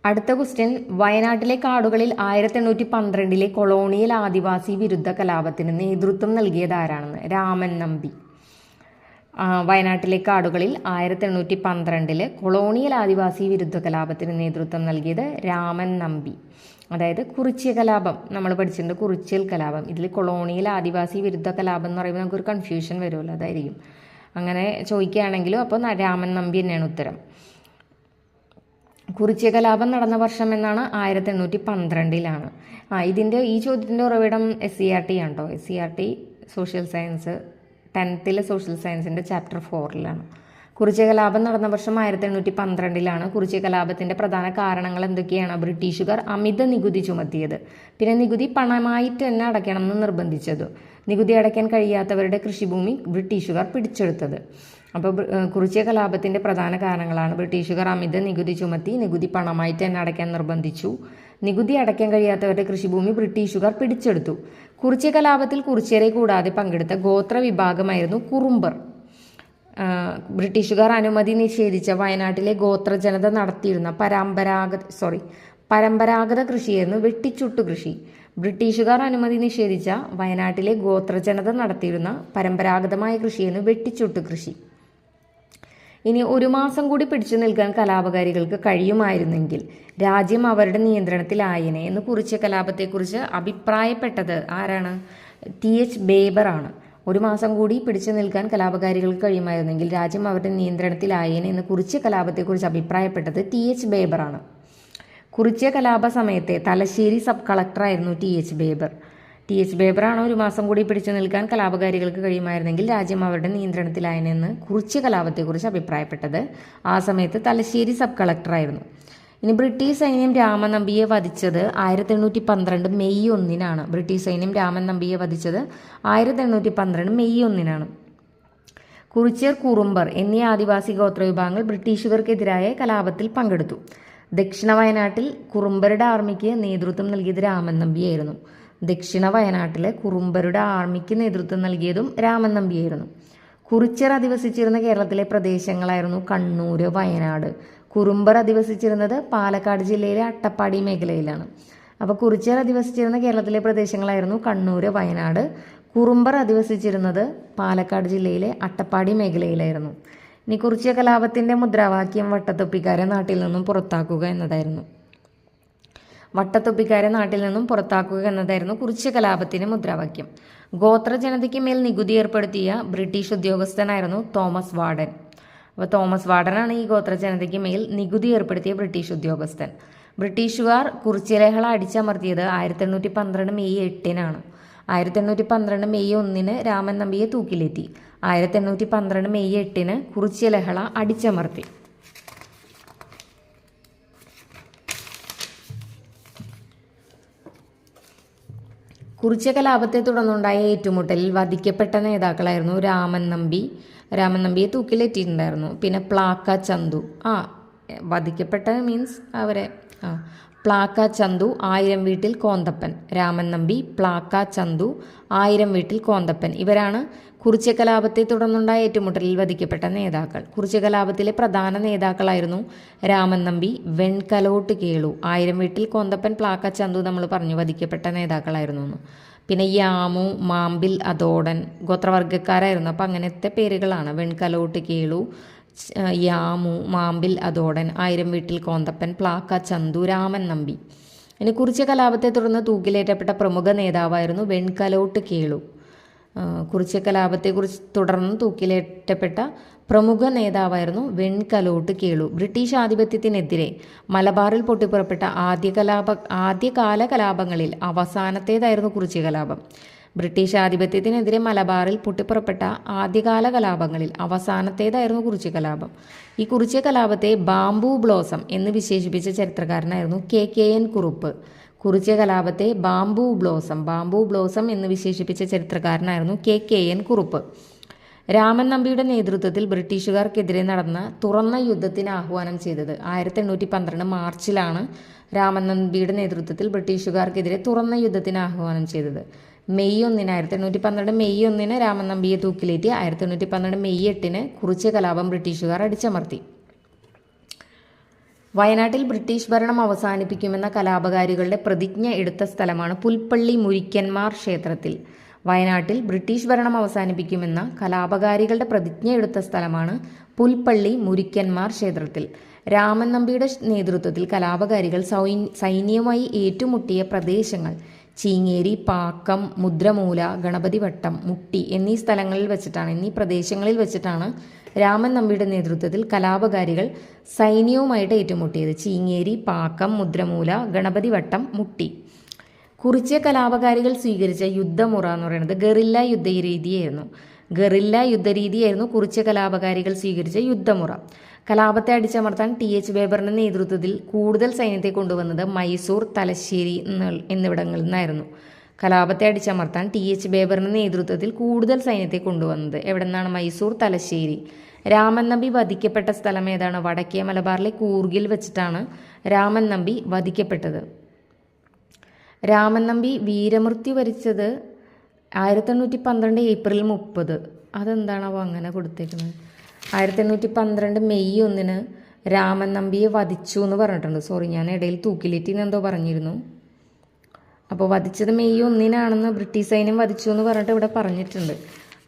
Speaker 1: അടുത്ത ക്വസ്റ്റ്യൻ, വയനാട്ടിലെ കാടുകളിൽ 1812 കൊളോണിയൽ ആദിവാസി വിരുദ്ധ കലാപത്തിന് നേതൃത്വം നൽകിയത് ആരാണെന്ന്? രാമൻ നമ്പി. വയനാട്ടിലെ കാടുകളിൽ 1812 കൊളോണിയൽ ആദിവാസി വിരുദ്ധ കലാപത്തിന് നേതൃത്വം നൽകിയത് രാമൻ നമ്പി. അതായത് കുറിച്യ കലാപം നമ്മൾ പഠിച്ചിട്ടുണ്ട്, കുറിച്യൽ കലാപം. ഇതിൽ കൊളോണിയൽ ആദിവാസി വിരുദ്ധ കലാപം എന്ന് പറയുമ്പോൾ നമുക്കൊരു കൺഫ്യൂഷൻ വരുമല്ലോ, അതായിരിക്കും. അങ്ങനെ ചോദിക്കുകയാണെങ്കിലും അപ്പോൾ രാമൻ നമ്പി തന്നെയാണ് ഉത്തരം. കുറിച്യ കലാപം നടന്ന വർഷം എന്നാണ് 1812. ഈ ചോദ്യത്തിൻ്റെ ഉറവിടം SCERT ആണ് കേട്ടോ. SCERT social science 10th social സയൻസിൻ്റെ ചാപ്റ്റർ 4 കുറിച്യ കലാപം നടന്ന വർഷം 1812. കുറിച്യ കലാപത്തിന്റെ പ്രധാന കാരണങ്ങൾ എന്തൊക്കെയാണ്? ബ്രിട്ടീഷുകാർ അമിത നികുതി ചുമത്തിയത്, പിന്നെ നികുതി പണമായിട്ട് തന്നെ അടയ്ക്കണം എന്ന് നിർബന്ധിച്ചത്, നികുതി അടയ്ക്കാൻ കഴിയാത്തവരുടെ കൃഷിഭൂമി ബ്രിട്ടീഷുകാർ പിടിച്ചെടുത്തത്. അപ്പോൾ കുറിച്യ കലാപത്തിന്റെ പ്രധാന കാരണങ്ങളാണ് ബ്രിട്ടീഷുകാർ അമിത നികുതി ചുമത്തി, നികുതി പണമായിട്ട് തന്നെ അടയ്ക്കാൻ നിർബന്ധിച്ചു, നികുതി അടയ്ക്കാൻ കഴിയാത്തവരുടെ കൃഷിഭൂമി ബ്രിട്ടീഷുകാർ പിടിച്ചെടുത്തു. കുറിച്യ കലാപത്തിൽ കുറിച്യരെ കൂടാതെ പങ്കെടുത്ത ഗോത്ര വിഭാഗമായിരുന്നു കുറുമ്പർ. ബ്രിട്ടീഷുകാർ അനുമതി നിഷേധിച്ച വയനാട്ടിലെ ഗോത്ര ജനത നടത്തിയിരുന്ന പരമ്പരാഗത കൃഷിയായിരുന്നു വെട്ടിച്ചുട്ടു കൃഷി. ബ്രിട്ടീഷുകാർ അനുമതി നിഷേധിച്ച വയനാട്ടിലെ ഗോത്ര ജനത നടത്തിയിരുന്ന പരമ്പരാഗതമായ കൃഷിയായിരുന്നു വെട്ടിച്ചുട്ടു കൃഷി. ഇനി 1 മാസം കൂടി പിടിച്ചു നിൽക്കാൻ കലാപകാരികൾക്ക് കഴിയുമായിരുന്നെങ്കിൽ രാജ്യം അവരുടെ നിയന്ത്രണത്തിലായേനെ എന്ന് കുറിച്യ കലാപത്തെക്കുറിച്ച് അഭിപ്രായപ്പെട്ടത് ആരാണ്? TH ബേബർ ആണ്. 1 മാസം കൂടി പിടിച്ചു നിൽക്കാൻ കലാപകാരികൾക്ക് കഴിയുമായിരുന്നെങ്കിൽ രാജ്യം അവരുടെ നിയന്ത്രണത്തിലായേനെ എന്ന് കുറിച്യ കലാപത്തെക്കുറിച്ച് അഭിപ്രായപ്പെട്ടത് TH ബേബറാണ്. കുറിച്യ കലാപ സമയത്തെ തലശ്ശേരി സബ് കളക്ടറായിരുന്നു TH ബേബർ. TH ബേബറാണ് 1 മാസം കൂടി പിടിച്ചു നിൽക്കാൻ കലാപകാരികൾക്ക് കഴിയുമായിരുന്നെങ്കിൽ രാജ്യം അവരുടെ നിയന്ത്രണത്തിലായെന്ന് കുറിച്യ കലാപത്തെക്കുറിച്ച് അഭിപ്രായപ്പെട്ടത്. ആ സമയത്ത് തലശ്ശേരി സബ് കളക്ടറായിരുന്നു. ഇനി ബ്രിട്ടീഷ് സൈന്യം രാമനമ്പിയെ വധിച്ചത് 1812 മെയ് 1 ബ്രിട്ടീഷ് സൈന്യം രാമൻ നമ്പിയെ വധിച്ചത് 1812 മെയ് 1. കുറിച്യർ, കുറുമ്പർ എന്നീ ആദിവാസി ഗോത്രവിഭാഗങ്ങൾ ബ്രിട്ടീഷുകാർക്കെതിരായ കലാപത്തിൽ പങ്കെടുത്തു. ദക്ഷിണ വയനാട്ടിൽ കുറുമ്പരുടെ ആർമിക്ക് നേതൃത്വം നൽകിയത് രാമൻ നമ്പിയായിരുന്നു. കുറിച്യർ അധിവസിച്ചിരുന്ന കേരളത്തിലെ പ്രദേശങ്ങളായിരുന്നു കണ്ണൂര്, വയനാട്. കുറുമ്പർ അധിവസിച്ചിരുന്നത് പാലക്കാട് ജില്ലയിലെ അട്ടപ്പാടി മേഖലയിലാണ്. അപ്പോൾ കുറിച്യർ അധിവസിച്ചിരുന്ന കേരളത്തിലെ പ്രദേശങ്ങളായിരുന്നു കണ്ണൂർ, വയനാട്. കുറുമ്പർ അധിവസിച്ചിരുന്നത് പാലക്കാട് ജില്ലയിലെ അട്ടപ്പാടി മേഖലയിലായിരുന്നു. ഇനി കുറിച്യ കലാപത്തിൻ്റെ മുദ്രാവാക്യം വട്ടത്തൊപ്പിക്കാരെ നാട്ടിൽ നിന്നും പുറത്താക്കുക എന്നതായിരുന്നു. വട്ടത്തൊപ്പിക്കാരെ നാട്ടിൽ നിന്നും പുറത്താക്കുക എന്നതായിരുന്നു കുറിച്യ കലാപത്തിൻ്റെ മുദ്രാവാക്യം. ഗോത്ര ജനതയ്ക്ക് മേൽ നികുതി ഏർപ്പെടുത്തിയ ബ്രിട്ടീഷ് ഉദ്യോഗസ്ഥനായിരുന്നു തോമസ് വാർഡൻ. അപ്പോൾ തോമസ് വാർഡനാണ് ഈ ഗോത്ര ജനതയ്ക്ക് മേൽ നികുതി ഏർപ്പെടുത്തിയ ബ്രിട്ടീഷ് ഉദ്യോഗസ്ഥൻ. ബ്രിട്ടീഷുകാർ കുറിച്യലഹള അടിച്ചമർത്തിയത് 1812 മെയ് 8-നാണ്. 1812 മെയ് 1 രാമൻ നമ്പിയെ തൂക്കിലേറ്റി. 1812 മെയ് 8 കുറിച്യലഹള അടിച്ചമർത്തി. കുറിച്യ കലാപത്തെ തുടർന്നുണ്ടായ ഏറ്റുമുട്ടലിൽ വധിക്കപ്പെട്ട നേതാക്കളായിരുന്നു രാമൻ നമ്പിയെ തൂക്കിലേറ്റിയിട്ടുണ്ടായിരുന്നു. പിന്നെ പ്ലാക്ക ചന്തു, വധിക്കപ്പെട്ട മീൻസ് അവരെ പ്ലാക്ക ചന്തു, 1000 വീട്ടിൽ കോന്തപ്പൻ. രാമൻ നമ്പി, പ്ലാക്ക ചന്തു, 1000 വീട്ടിൽ കോന്തപ്പൻ. ഇവരാണ് കുറിച്യ കലാപത്തെ തുടർന്നുണ്ടായ ഏറ്റുമുട്ടലിൽ വധിക്കപ്പെട്ട നേതാക്കൾ. കുറിച്യ കലാപത്തിലെ പ്രധാന നേതാക്കളായിരുന്നു രാമൻ നമ്പി, വെൺകലോട്ട് കേളു. 1000 വീട്ടിൽ കോന്തപ്പൻ, പ്ലാക്ക ചന്തു നമ്മൾ പറഞ്ഞു വധിക്കപ്പെട്ട നേതാക്കളായിരുന്നു. പിന്നെ യാമു, മാമ്പിൽ അതോടൻ ഗോത്രവർഗ്ഗക്കാരായിരുന്നു. അപ്പം അങ്ങനത്തെ പേരുകളാണ്. വെൺകലോട്ട് കേളു, യാമു, മാമ്പിൽ അതോടൻ, 1000 വീട്ടിൽ കോന്തപ്പൻ, പ്ലാക്ക ചന്തു, രാമൻ നമ്പി. ഇനി കുറിച്യ കലാപത്തെ തുടർന്ന് തൂക്കിലേറ്റപ്പെട്ട പ്രമുഖ നേതാവായിരുന്നു വെൺകലോട്ട് കേളു. കുറിച്യ കലാപത്തെക്കുറിച്ച് തുടർന്ന് തൂക്കിലേറ്റപ്പെട്ട പ്രമുഖ നേതാവായിരുന്നു വെൺകലോട്ട് കേളു. ബ്രിട്ടീഷ് ആധിപത്യത്തിനെതിരെ മലബാറിൽ പൊട്ടിപ്പുറപ്പെട്ട ആദ്യകാല കലാപങ്ങളിൽ അവസാനത്തേതായിരുന്നു കുറിച്യ കലാപം. ബ്രിട്ടീഷ് ആധിപത്യത്തിനെതിരെ മലബാറിൽ പൊട്ടിപ്പുറപ്പെട്ട ആദ്യകാല കലാപങ്ങളിൽ അവസാനത്തേതായിരുന്നു കുറിച്യ കലാപം. ഈ കുറിച്യ കലാപത്തെ ബാംബു ബ്ലോസം എന്ന് വിശേഷിപ്പിച്ച ചരിത്രകാരനായിരുന്നു KKN കുറുപ്പ്. കുറിച്യ കലാപത്തെ ബാംബു ബ്ലോസം എന്ന് വിശേഷിപ്പിച്ച ചരിത്രകാരനായിരുന്നു KKN കുറുപ്പ്. രാമൻ നമ്പിയുടെ നേതൃത്വത്തിൽ ബ്രിട്ടീഷുകാർക്കെതിരെ നടന്ന തുറന്ന യുദ്ധത്തിന് ആഹ്വാനം ചെയ്തത് 1812 മാർച്ചിലാണ്. രാമൻ നമ്പിയുടെ നേതൃത്വത്തിൽ ബ്രിട്ടീഷുകാർക്കെതിരെ തുറന്ന യുദ്ധത്തിന് ആഹ്വാനം ചെയ്തത്. മെയ് 1 1812 മെയ് 1 രാമൻ നമ്പിയെ തൂക്കിലേറ്റി. 1812 മെയ് 8 കുറിച്യ കലാപം ബ്രിട്ടീഷുകാർ അടിച്ചമർത്തി. വയനാട്ടിൽ ബ്രിട്ടീഷ് ഭരണം അവസാനിപ്പിക്കുമെന്ന കലാപകാരികളുടെ പ്രതിജ്ഞ എടുത്ത സ്ഥലമാണ് പുൽപ്പള്ളി മുരിക്കന്മാർ ക്ഷേത്രത്തിൽ. വയനാട്ടിൽ ബ്രിട്ടീഷ് ഭരണം അവസാനിപ്പിക്കുമെന്ന കലാപകാരികളുടെ പ്രതിജ്ഞ എടുത്ത സ്ഥലമാണ് പുൽപ്പള്ളി മുരിക്കന്മാർ ക്ഷേത്രത്തിൽ. രാമൻ നമ്പിയുടെ നേതൃത്വത്തിൽ കലാപകാരികൾ സൈന്യവുമായി ഏറ്റുമുട്ടിയ പ്രദേശങ്ങൾ ചീങ്ങേരി, പാക്കം, മുദ്രമൂല, ഗണപതിവട്ടം, മുട്ടി എന്നീ പ്രദേശങ്ങളിൽ വെച്ചിട്ടാണ് രാമൻ നമ്പിയുടെ നേതൃത്വത്തിൽ കലാപകാരികൾ സൈന്യവുമായിട്ട് ഏറ്റുമുട്ടിയത്. ചീങ്ങേരി, പാക്കം, മുദ്രമൂല, ഗണപതിവട്ടം, മുട്ടി. കുറിച്യ കലാപകാരികൾ സ്വീകരിച്ച യുദ്ധമുറ എന്ന് പറയുന്നത് ഗറില്ല യുദ്ധരീതിയായിരുന്നു കുറിച്യ കലാപകാരികൾ സ്വീകരിച്ച യുദ്ധമുറ. കലാപത്തെ അടിച്ചമർത്താൻ TH ബേബറിന്റെ നേതൃത്വത്തിൽ കൂടുതൽ സൈന്യത്തെ കൊണ്ടുവന്നത് മൈസൂർ, തലശ്ശേരി എന്നിവിടങ്ങളിൽ നിന്നായിരുന്നു. കലാപത്തെ അടിച്ചമർത്താൻ TH ബേബറിന്റെ നേതൃത്വത്തിൽ കൂടുതൽ സൈന്യത്തെ കൊണ്ടുവന്നത് എവിടെ നിന്നാണ്? മൈസൂർ, തലശ്ശേരി. രാമൻ നമ്പി വധിക്കപ്പെട്ട സ്ഥലം ഏതാണ്? വടക്കേ മലബാറിലെ കൂർഗിൽ വെച്ചിട്ടാണ് രാമൻ നമ്പി വധിക്കപ്പെട്ടത്. രാമൻ നമ്പി വീരമൃത്യു വരിച്ചത് 1812 ഏപ്രിൽ 30. അതെന്താണാവോ അങ്ങനെ കൊടുത്തേക്കുന്നത്? 1812 മെയ് 1 രാമൻ നമ്പിയെ വധിച്ചു എന്ന് പറഞ്ഞിട്ടുണ്ട്. സോറി, ഞാൻ ഇടയിൽ തൂക്കിലേറ്റിന്ന് എന്തോ പറഞ്ഞിരുന്നു. അപ്പോൾ വധിച്ചത് മെയ് 1 ബ്രിട്ടീഷ് സൈന്യം വധിച്ചു എന്ന് പറഞ്ഞിട്ട് ഇവിടെ പറഞ്ഞിട്ടുണ്ട്.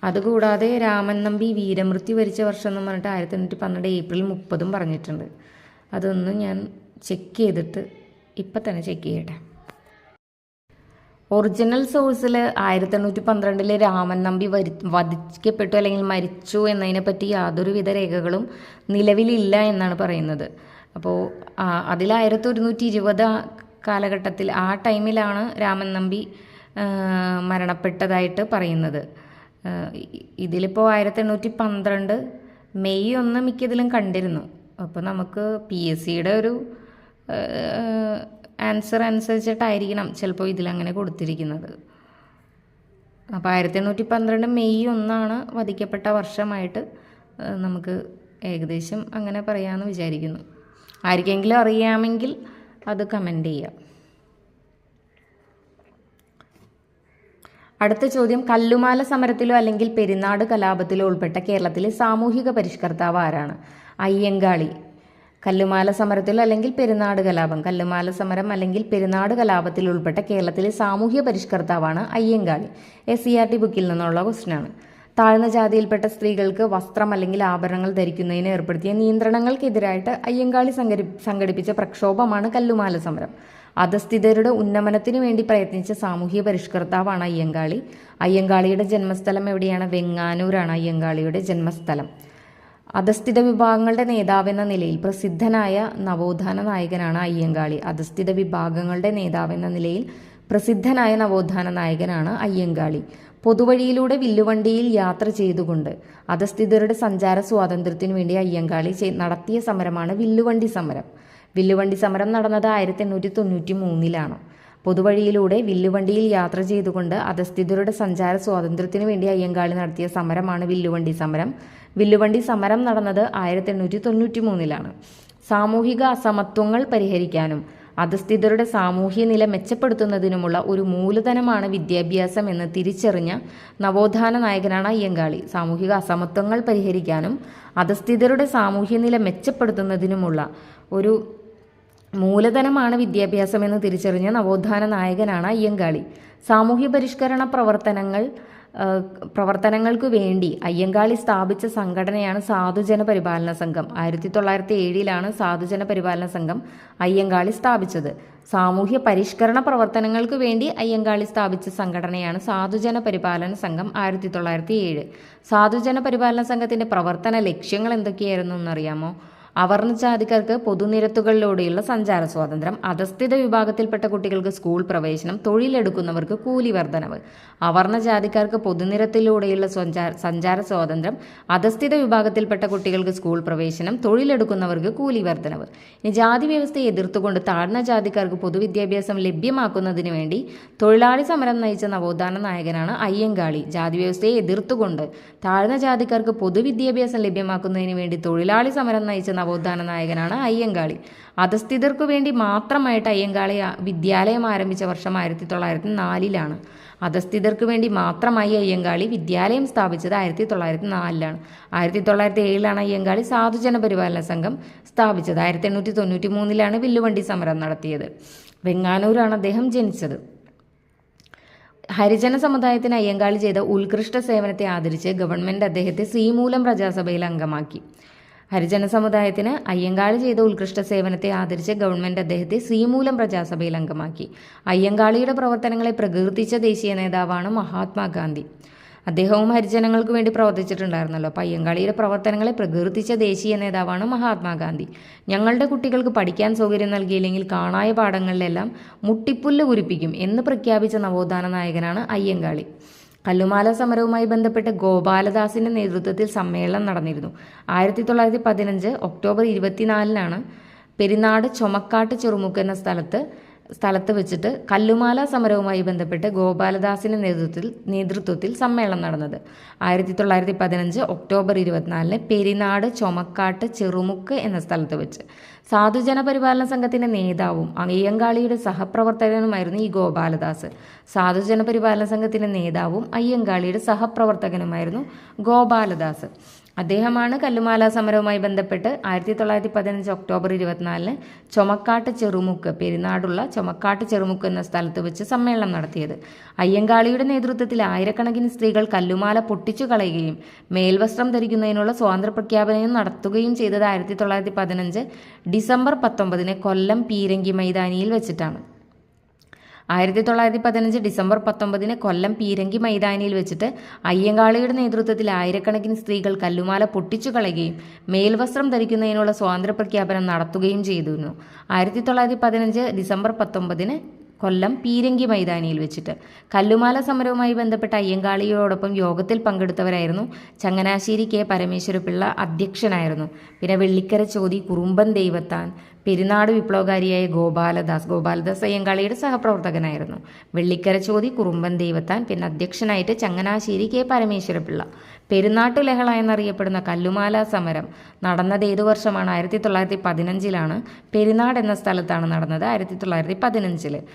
Speaker 1: അതുകൂടാതെ രാമൻ നമ്പി വീരമൃത്യു വരിച്ച വർഷം എന്ന് പറഞ്ഞിട്ട് 1812 ഏപ്രിൽ 30 പറഞ്ഞിട്ടുണ്ട്. അതൊന്ന് ഞാൻ ചെക്ക് ചെയ്തിട്ട് ഇപ്പം തന്നെ ചെക്ക് ചെയ്യട്ടെ. ഒറിജിനൽ സോഴ്സിൽ 1812 രാമൻ നമ്പി വധിക്കപ്പെട്ടു അല്ലെങ്കിൽ മരിച്ചു എന്നതിനെപ്പറ്റി യാതൊരുവിധ രേഖകളും നിലവിലില്ല എന്നാണ് പറയുന്നത്. അപ്പോൾ അതിൽ 1120 കാലഘട്ടത്തിൽ ആ ടൈമിലാണ് രാമൻ നമ്പി മരണപ്പെട്ടതായിട്ട് പറയുന്നത്. ഇതിലിപ്പോൾ 1812 മെയ് 1 മിക്കതിലും കണ്ടിരുന്നു. അപ്പോൾ നമുക്ക് PSCയുടെ ഒരു ആൻസർ അനുസരിച്ചിട്ടായിരിക്കണം ചിലപ്പോൾ ഇതിലങ്ങനെ കൊടുത്തിരിക്കുന്നത്. അപ്പോൾ 1812 മെയ് 1 വധിക്കപ്പെട്ട വർഷമായിട്ട് നമുക്ക് ഏകദേശം അങ്ങനെ പറയാമെന്ന് വിചാരിക്കുന്നു. ആർക്കെങ്കിലും അറിയാമെങ്കിൽ അത് കമൻ്റ് ചെയ്യാം. അടുത്ത ചോദ്യം, കല്ലുമാല സമരത്തിലോ അല്ലെങ്കിൽ പെരിനാട് കലാപത്തിലോ ഉൾപ്പെട്ട കേരളത്തിലെ സാമൂഹിക പരിഷ്കർത്താവ് ആരാണ്? അയ്യങ്കാളി. കല്ലുമാല സമരത്തിൽ അല്ലെങ്കിൽ പെരുന്നാട് കലാപം. കല്ലുമാല സമരം അല്ലെങ്കിൽ പെരുന്നാട് കലാപത്തിൽ ഉൾപ്പെട്ട കേരളത്തിലെ സാമൂഹ്യ പരിഷ്കർത്താവാണ് അയ്യങ്കാളി. SCERT ബുക്കിൽ നിന്നുള്ള ക്വസ്റ്റ്യനാണ്. താഴ്ന്ന ജാതിയിൽപ്പെട്ട സ്ത്രീകൾക്ക് വസ്ത്രം അല്ലെങ്കിൽ ആഭരണങ്ങൾ ധരിക്കുന്നതിന് ഏർപ്പെടുത്തിയ നിയന്ത്രണങ്ങൾക്കെതിരായിട്ട് അയ്യങ്കാളി സംഘടിപ്പിച്ച പ്രക്ഷോഭമാണ് കല്ലുമാല സമരം. അധസ്ഥിതരുടെ ഉന്നമനത്തിനു വേണ്ടി പ്രയത്നിച്ച സാമൂഹ്യ പരിഷ്കർത്താവാണ് അയ്യങ്കാളി. അയ്യങ്കാളിയുടെ ജന്മസ്ഥലം എവിടെയാണ്? വെങ്ങാനൂരാണ് അയ്യങ്കാളിയുടെ ജന്മസ്ഥലം. അധസ്ഥിത വിഭാഗങ്ങളുടെ നേതാവെന്ന നിലയിൽ പ്രസിദ്ധനായ നവോത്ഥാന നായകനാണ് അയ്യങ്കാളി. അധസ്ഥിത വിഭാഗങ്ങളുടെ നേതാവെന്ന നിലയിൽ പ്രസിദ്ധനായ നവോത്ഥാന നായകനാണ് അയ്യങ്കാളി. പൊതുവഴിയിലൂടെ വില്ലുവണ്ടിയിൽ യാത്ര ചെയ്തുകൊണ്ട് അധസ്ഥിതരുടെ സഞ്ചാര സ്വാതന്ത്ര്യത്തിനു വേണ്ടി അയ്യങ്കാളി നടത്തിയ സമരമാണ് വില്ലുവണ്ടി സമരം. വില്ലുവണ്ടി സമരം നടന്നത് 1893 പൊതുവഴിയിലൂടെ വില്ലുവണ്ടിയിൽ യാത്ര ചെയ്തുകൊണ്ട് അധസ്ഥിതരുടെ സഞ്ചാര സ്വാതന്ത്ര്യത്തിനു വേണ്ടി അയ്യങ്കാളി നടത്തിയ സമരമാണ് വില്ലുവണ്ടി സമരം. വില്ലുവണ്ടി സമരം നടന്നത് 1893 സാമൂഹിക അസമത്വങ്ങൾ പരിഹരിക്കാനും അധസ്ഥിതരുടെ സാമൂഹ്യ നില മെച്ചപ്പെടുത്തുന്നതിനുമുള്ള ഒരു മൂലധനമാണ് വിദ്യാഭ്യാസം എന്ന് തിരിച്ചറിഞ്ഞ നവോത്ഥാന നായകനാണ് അയ്യങ്കാളി. സാമൂഹിക അസമത്വങ്ങൾ പരിഹരിക്കാനും അധസ്ഥിതരുടെ സാമൂഹ്യ നില മെച്ചപ്പെടുത്തുന്നതിനുമുള്ള ഒരു മൂലധനമാണ് വിദ്യാഭ്യാസം എന്ന് തിരിച്ചറിഞ്ഞ നവോത്ഥാന നായകനാണ് അയ്യങ്കാളി. സാമൂഹ്യ പരിഷ്കരണ പ്രവർത്തനങ്ങൾക്ക് വേണ്ടി അയ്യങ്കാളി സ്ഥാപിച്ച സംഘടനയാണ് സാധുജന പരിപാലന സംഘം. 1907 സാധുജന പരിപാലന സംഘം അയ്യങ്കാളി സ്ഥാപിച്ചത്. സാമൂഹ്യ പരിഷ്കരണ പ്രവർത്തനങ്ങൾക്ക് വേണ്ടി അയ്യങ്കാളി സ്ഥാപിച്ച സംഘടനയാണ് സാധുജന പരിപാലന സംഘം 1907. സാധുജന പരിപാലന സംഘത്തിന്റെ പ്രവർത്തന ലക്ഷ്യങ്ങൾ എന്തൊക്കെയായിരുന്നു എന്നറിയാമോ? അവർണ ജാതിക്കാർക്ക് പൊതുനിരത്തുകളിലൂടെയുള്ള സഞ്ചാര സ്വാതന്ത്ര്യം, അധസ്ഥിത വിഭാഗത്തിൽപ്പെട്ട കുട്ടികൾക്ക് സ്കൂൾ പ്രവേശനം, തൊഴിലെടുക്കുന്നവർക്ക് കൂലി വർധനവ്. അവർണ ജാതിക്കാർക്ക് പൊതുനിരത്തിലൂടെയുള്ള സഞ്ചാര സ്വാതന്ത്ര്യം, അധസ്ഥിത വിഭാഗത്തിൽപ്പെട്ട കുട്ടികൾക്ക് സ്കൂൾ പ്രവേശനം, തൊഴിലെടുക്കുന്നവർക്ക് കൂലി വർധനവ്. ഇനി ജാതി വ്യവസ്ഥയെ എതിർത്തുകൊണ്ട് താഴ്ന്ന ജാതിക്കാർക്ക് പൊതുവിദ്യാഭ്യാസം ലഭ്യമാക്കുന്നതിന് വേണ്ടി തൊഴിലാളി സമരം നയിച്ച നവോത്ഥാന നായകനാണ് അയ്യങ്കാളി. ജാതി വ്യവസ്ഥയെ എതിർത്തുകൊണ്ട് താഴ്ന്ന ജാതിക്കാർക്ക് പൊതുവിദ്യാഭ്യാസം ലഭ്യമാക്കുന്നതിന് വേണ്ടി തൊഴിലാളി സമരം നയിച്ച നവോത്ഥാന നായകനാണ് അയ്യങ്കാളി. അധസ്ഥിതർക്കു വേണ്ടി മാത്രമായിട്ട് അയ്യങ്കാളി വിദ്യാലയം ആരംഭിച്ച വർഷം 1904 അധസ്ഥിതർക്ക് വേണ്ടി മാത്രമായി അയ്യങ്കാളി വിദ്യാലയം സ്ഥാപിച്ചത് 1904 1907 അയ്യങ്കാളി സാധുജന പരിപാലന സംഘം സ്ഥാപിച്ചത്. 1893 വില്ലുവണ്ടി സമരം നടത്തിയത്. വെങ്ങാനൂരാണ് അദ്ദേഹം ജനിച്ചത്. ഹരിജന സമുദായത്തിന് അയ്യങ്കാളി ചെയ്ത ഉത്കൃഷ്ട സേവനത്തെ ആദരിച്ച് ഗവൺമെന്റ് അദ്ദേഹത്തെ ശ്രീമൂലം പ്രജാസഭയിൽ അംഗമാക്കി. ഹരിജന സമുദായത്തിന് അയ്യങ്കാളി ചെയ്ത ഉത്കൃഷ്ട സേവനത്തെ ആദരിച്ച് ഗവൺമെന്റ് അദ്ദേഹത്തെ ശ്രീമൂലം പ്രജാസഭയിൽ അംഗമാക്കി. അയ്യങ്കാളിയുടെ പ്രവർത്തനങ്ങളെ പ്രകീർത്തിച്ച ദേശീയ നേതാവാണ് മഹാത്മാഗാന്ധി. അദ്ദേഹവും ഹരിജനങ്ങൾക്ക് വേണ്ടി പ്രവർത്തിച്ചിട്ടുണ്ടായിരുന്നല്ലോ. അപ്പോൾ അയ്യങ്കാളിയുടെ പ്രവർത്തനങ്ങളെ പ്രകീർത്തിച്ച ദേശീയ നേതാവാണ് മഹാത്മാഗാന്ധി. ഞങ്ങളുടെ കുട്ടികൾക്ക് പഠിക്കാൻ സൗകര്യം നൽകിയില്ലെങ്കിൽ കാണായ പാഠങ്ങളിലെല്ലാം മുട്ടിപ്പുല്ല് കുരിപ്പിക്കും എന്ന് പ്രഖ്യാപിച്ച നവോത്ഥാന നായകനാണ് അയ്യങ്കാളി. കല്ലുമാല സമരവുമായി ബന്ധപ്പെട്ട് ഗോപാലദാസിന്റെ നേതൃത്വത്തിൽ സമ്മേളനം നടന്നിരുന്നു. 1915 ഒക്ടോബർ 24 പെരിനാട് ചൊമക്കാട്ട് ചെറുമുക്ക് എന്ന സ്ഥലത്ത് വെച്ചിട്ട് കല്ലുമാല സമരവുമായി ബന്ധപ്പെട്ട് ഗോപാലദാസിന്റെ നേതൃത്വത്തിൽ സമ്മേളനം നടന്നത്. 1915 ഒക്ടോബർ 24 പെരിനാട് ചൊമക്കാട്ട് ചെറുമുക്ക് എന്ന സ്ഥലത്ത് വെച്ച്. സാധുജന പരിപാലന സംഘത്തിന്റെ നേതാവും അയ്യങ്കാളിയുടെ സഹപ്രവർത്തകനുമായിരുന്നു ഈ ഗോപാലദാസ്. സാധുജന പരിപാലന സംഘത്തിന്റെ നേതാവും അയ്യങ്കാളിയുടെ സഹപ്രവർത്തകനുമായിരുന്നു ഗോപാലദാസ്. അദ്ദേഹമാണ് കല്ലുമാല സമരവുമായി ബന്ധപ്പെട്ട് 1915 ഒക്ടോബർ 24 ചൊമക്കാട്ട് ചെറുമുക്ക്, പെരിനാടുള്ള ചൊമക്കാട്ട് ചെറുമുക്ക് എന്ന സ്ഥലത്ത് വെച്ച് സമ്മേളനം നടത്തിയത്. അയ്യങ്കാളിയുടെ നേതൃത്വത്തിൽ ആയിരക്കണക്കിന് സ്ത്രീകൾ കല്ലുമാല പൊട്ടിച്ചു കളയുകയും മേൽവസ്ത്രം ധരിക്കുന്നതിനുള്ള സ്വാതന്ത്ര്യ പ്രഖ്യാപനം നടത്തുകയും ചെയ്തത് 1915 ഡിസംബർ 19 കൊല്ലം പീരങ്കി മൈതാനിയിൽ വെച്ചിട്ടാണ്. 1915 ഡിസംബർ 19 കൊല്ലം പീരങ്കി മൈതാനിയിൽ വെച്ചിട്ട് അയ്യങ്കാളിയുടെ നേതൃത്വത്തിൽ ആയിരക്കണക്കിന് സ്ത്രീകൾ കല്ലുമാല പൊട്ടിച്ചു കളയുകയും മേൽവസ്ത്രം ധരിക്കുന്നതിനുള്ള സ്വാതന്ത്ര്യ പ്രഖ്യാപനം നടത്തുകയും ചെയ്തിരുന്നു. 1915 ഡിസംബർ 19 കൊല്ലം പീരങ്കി മൈതാനിയിൽ വെച്ചിട്ട്. കല്ലുമാല സമരവുമായി ബന്ധപ്പെട്ട അയ്യങ്കാളിയോടൊപ്പം യോഗത്തിൽ പങ്കെടുത്തവരായിരുന്നു ചങ്ങനാശ്ശേരി കെ പരമേശ്വരപിള്ള അധ്യക്ഷനായിരുന്നു. പിന്നെ വെള്ളിക്കര ചോതി, കുറുമ്പൻ ദൈവത്താൻ, പെരിനാട് വിപ്ലവകാരിയായ ഗോപാലദാസ് അയ്യങ്കാളിയുടെ സഹപ്രവർത്തകനായിരുന്നു. വെള്ളിക്കര ചോതി, കുറുമ്പൻ ദൈവത്താൻ, പിന്നെ അധ്യക്ഷനായിട്ട് ചങ്ങനാശ്ശേരി കെ പരമേശ്വരപിള്ള. പെരുന്നാട്ടു ലഹള എന്നറിയപ്പെടുന്ന കല്ലുമാല സമരം നടന്നത് ഏതു വർഷമാണ്? 1915 പെരിനാട് എന്ന സ്ഥലത്താണ് നടന്നത്. 1915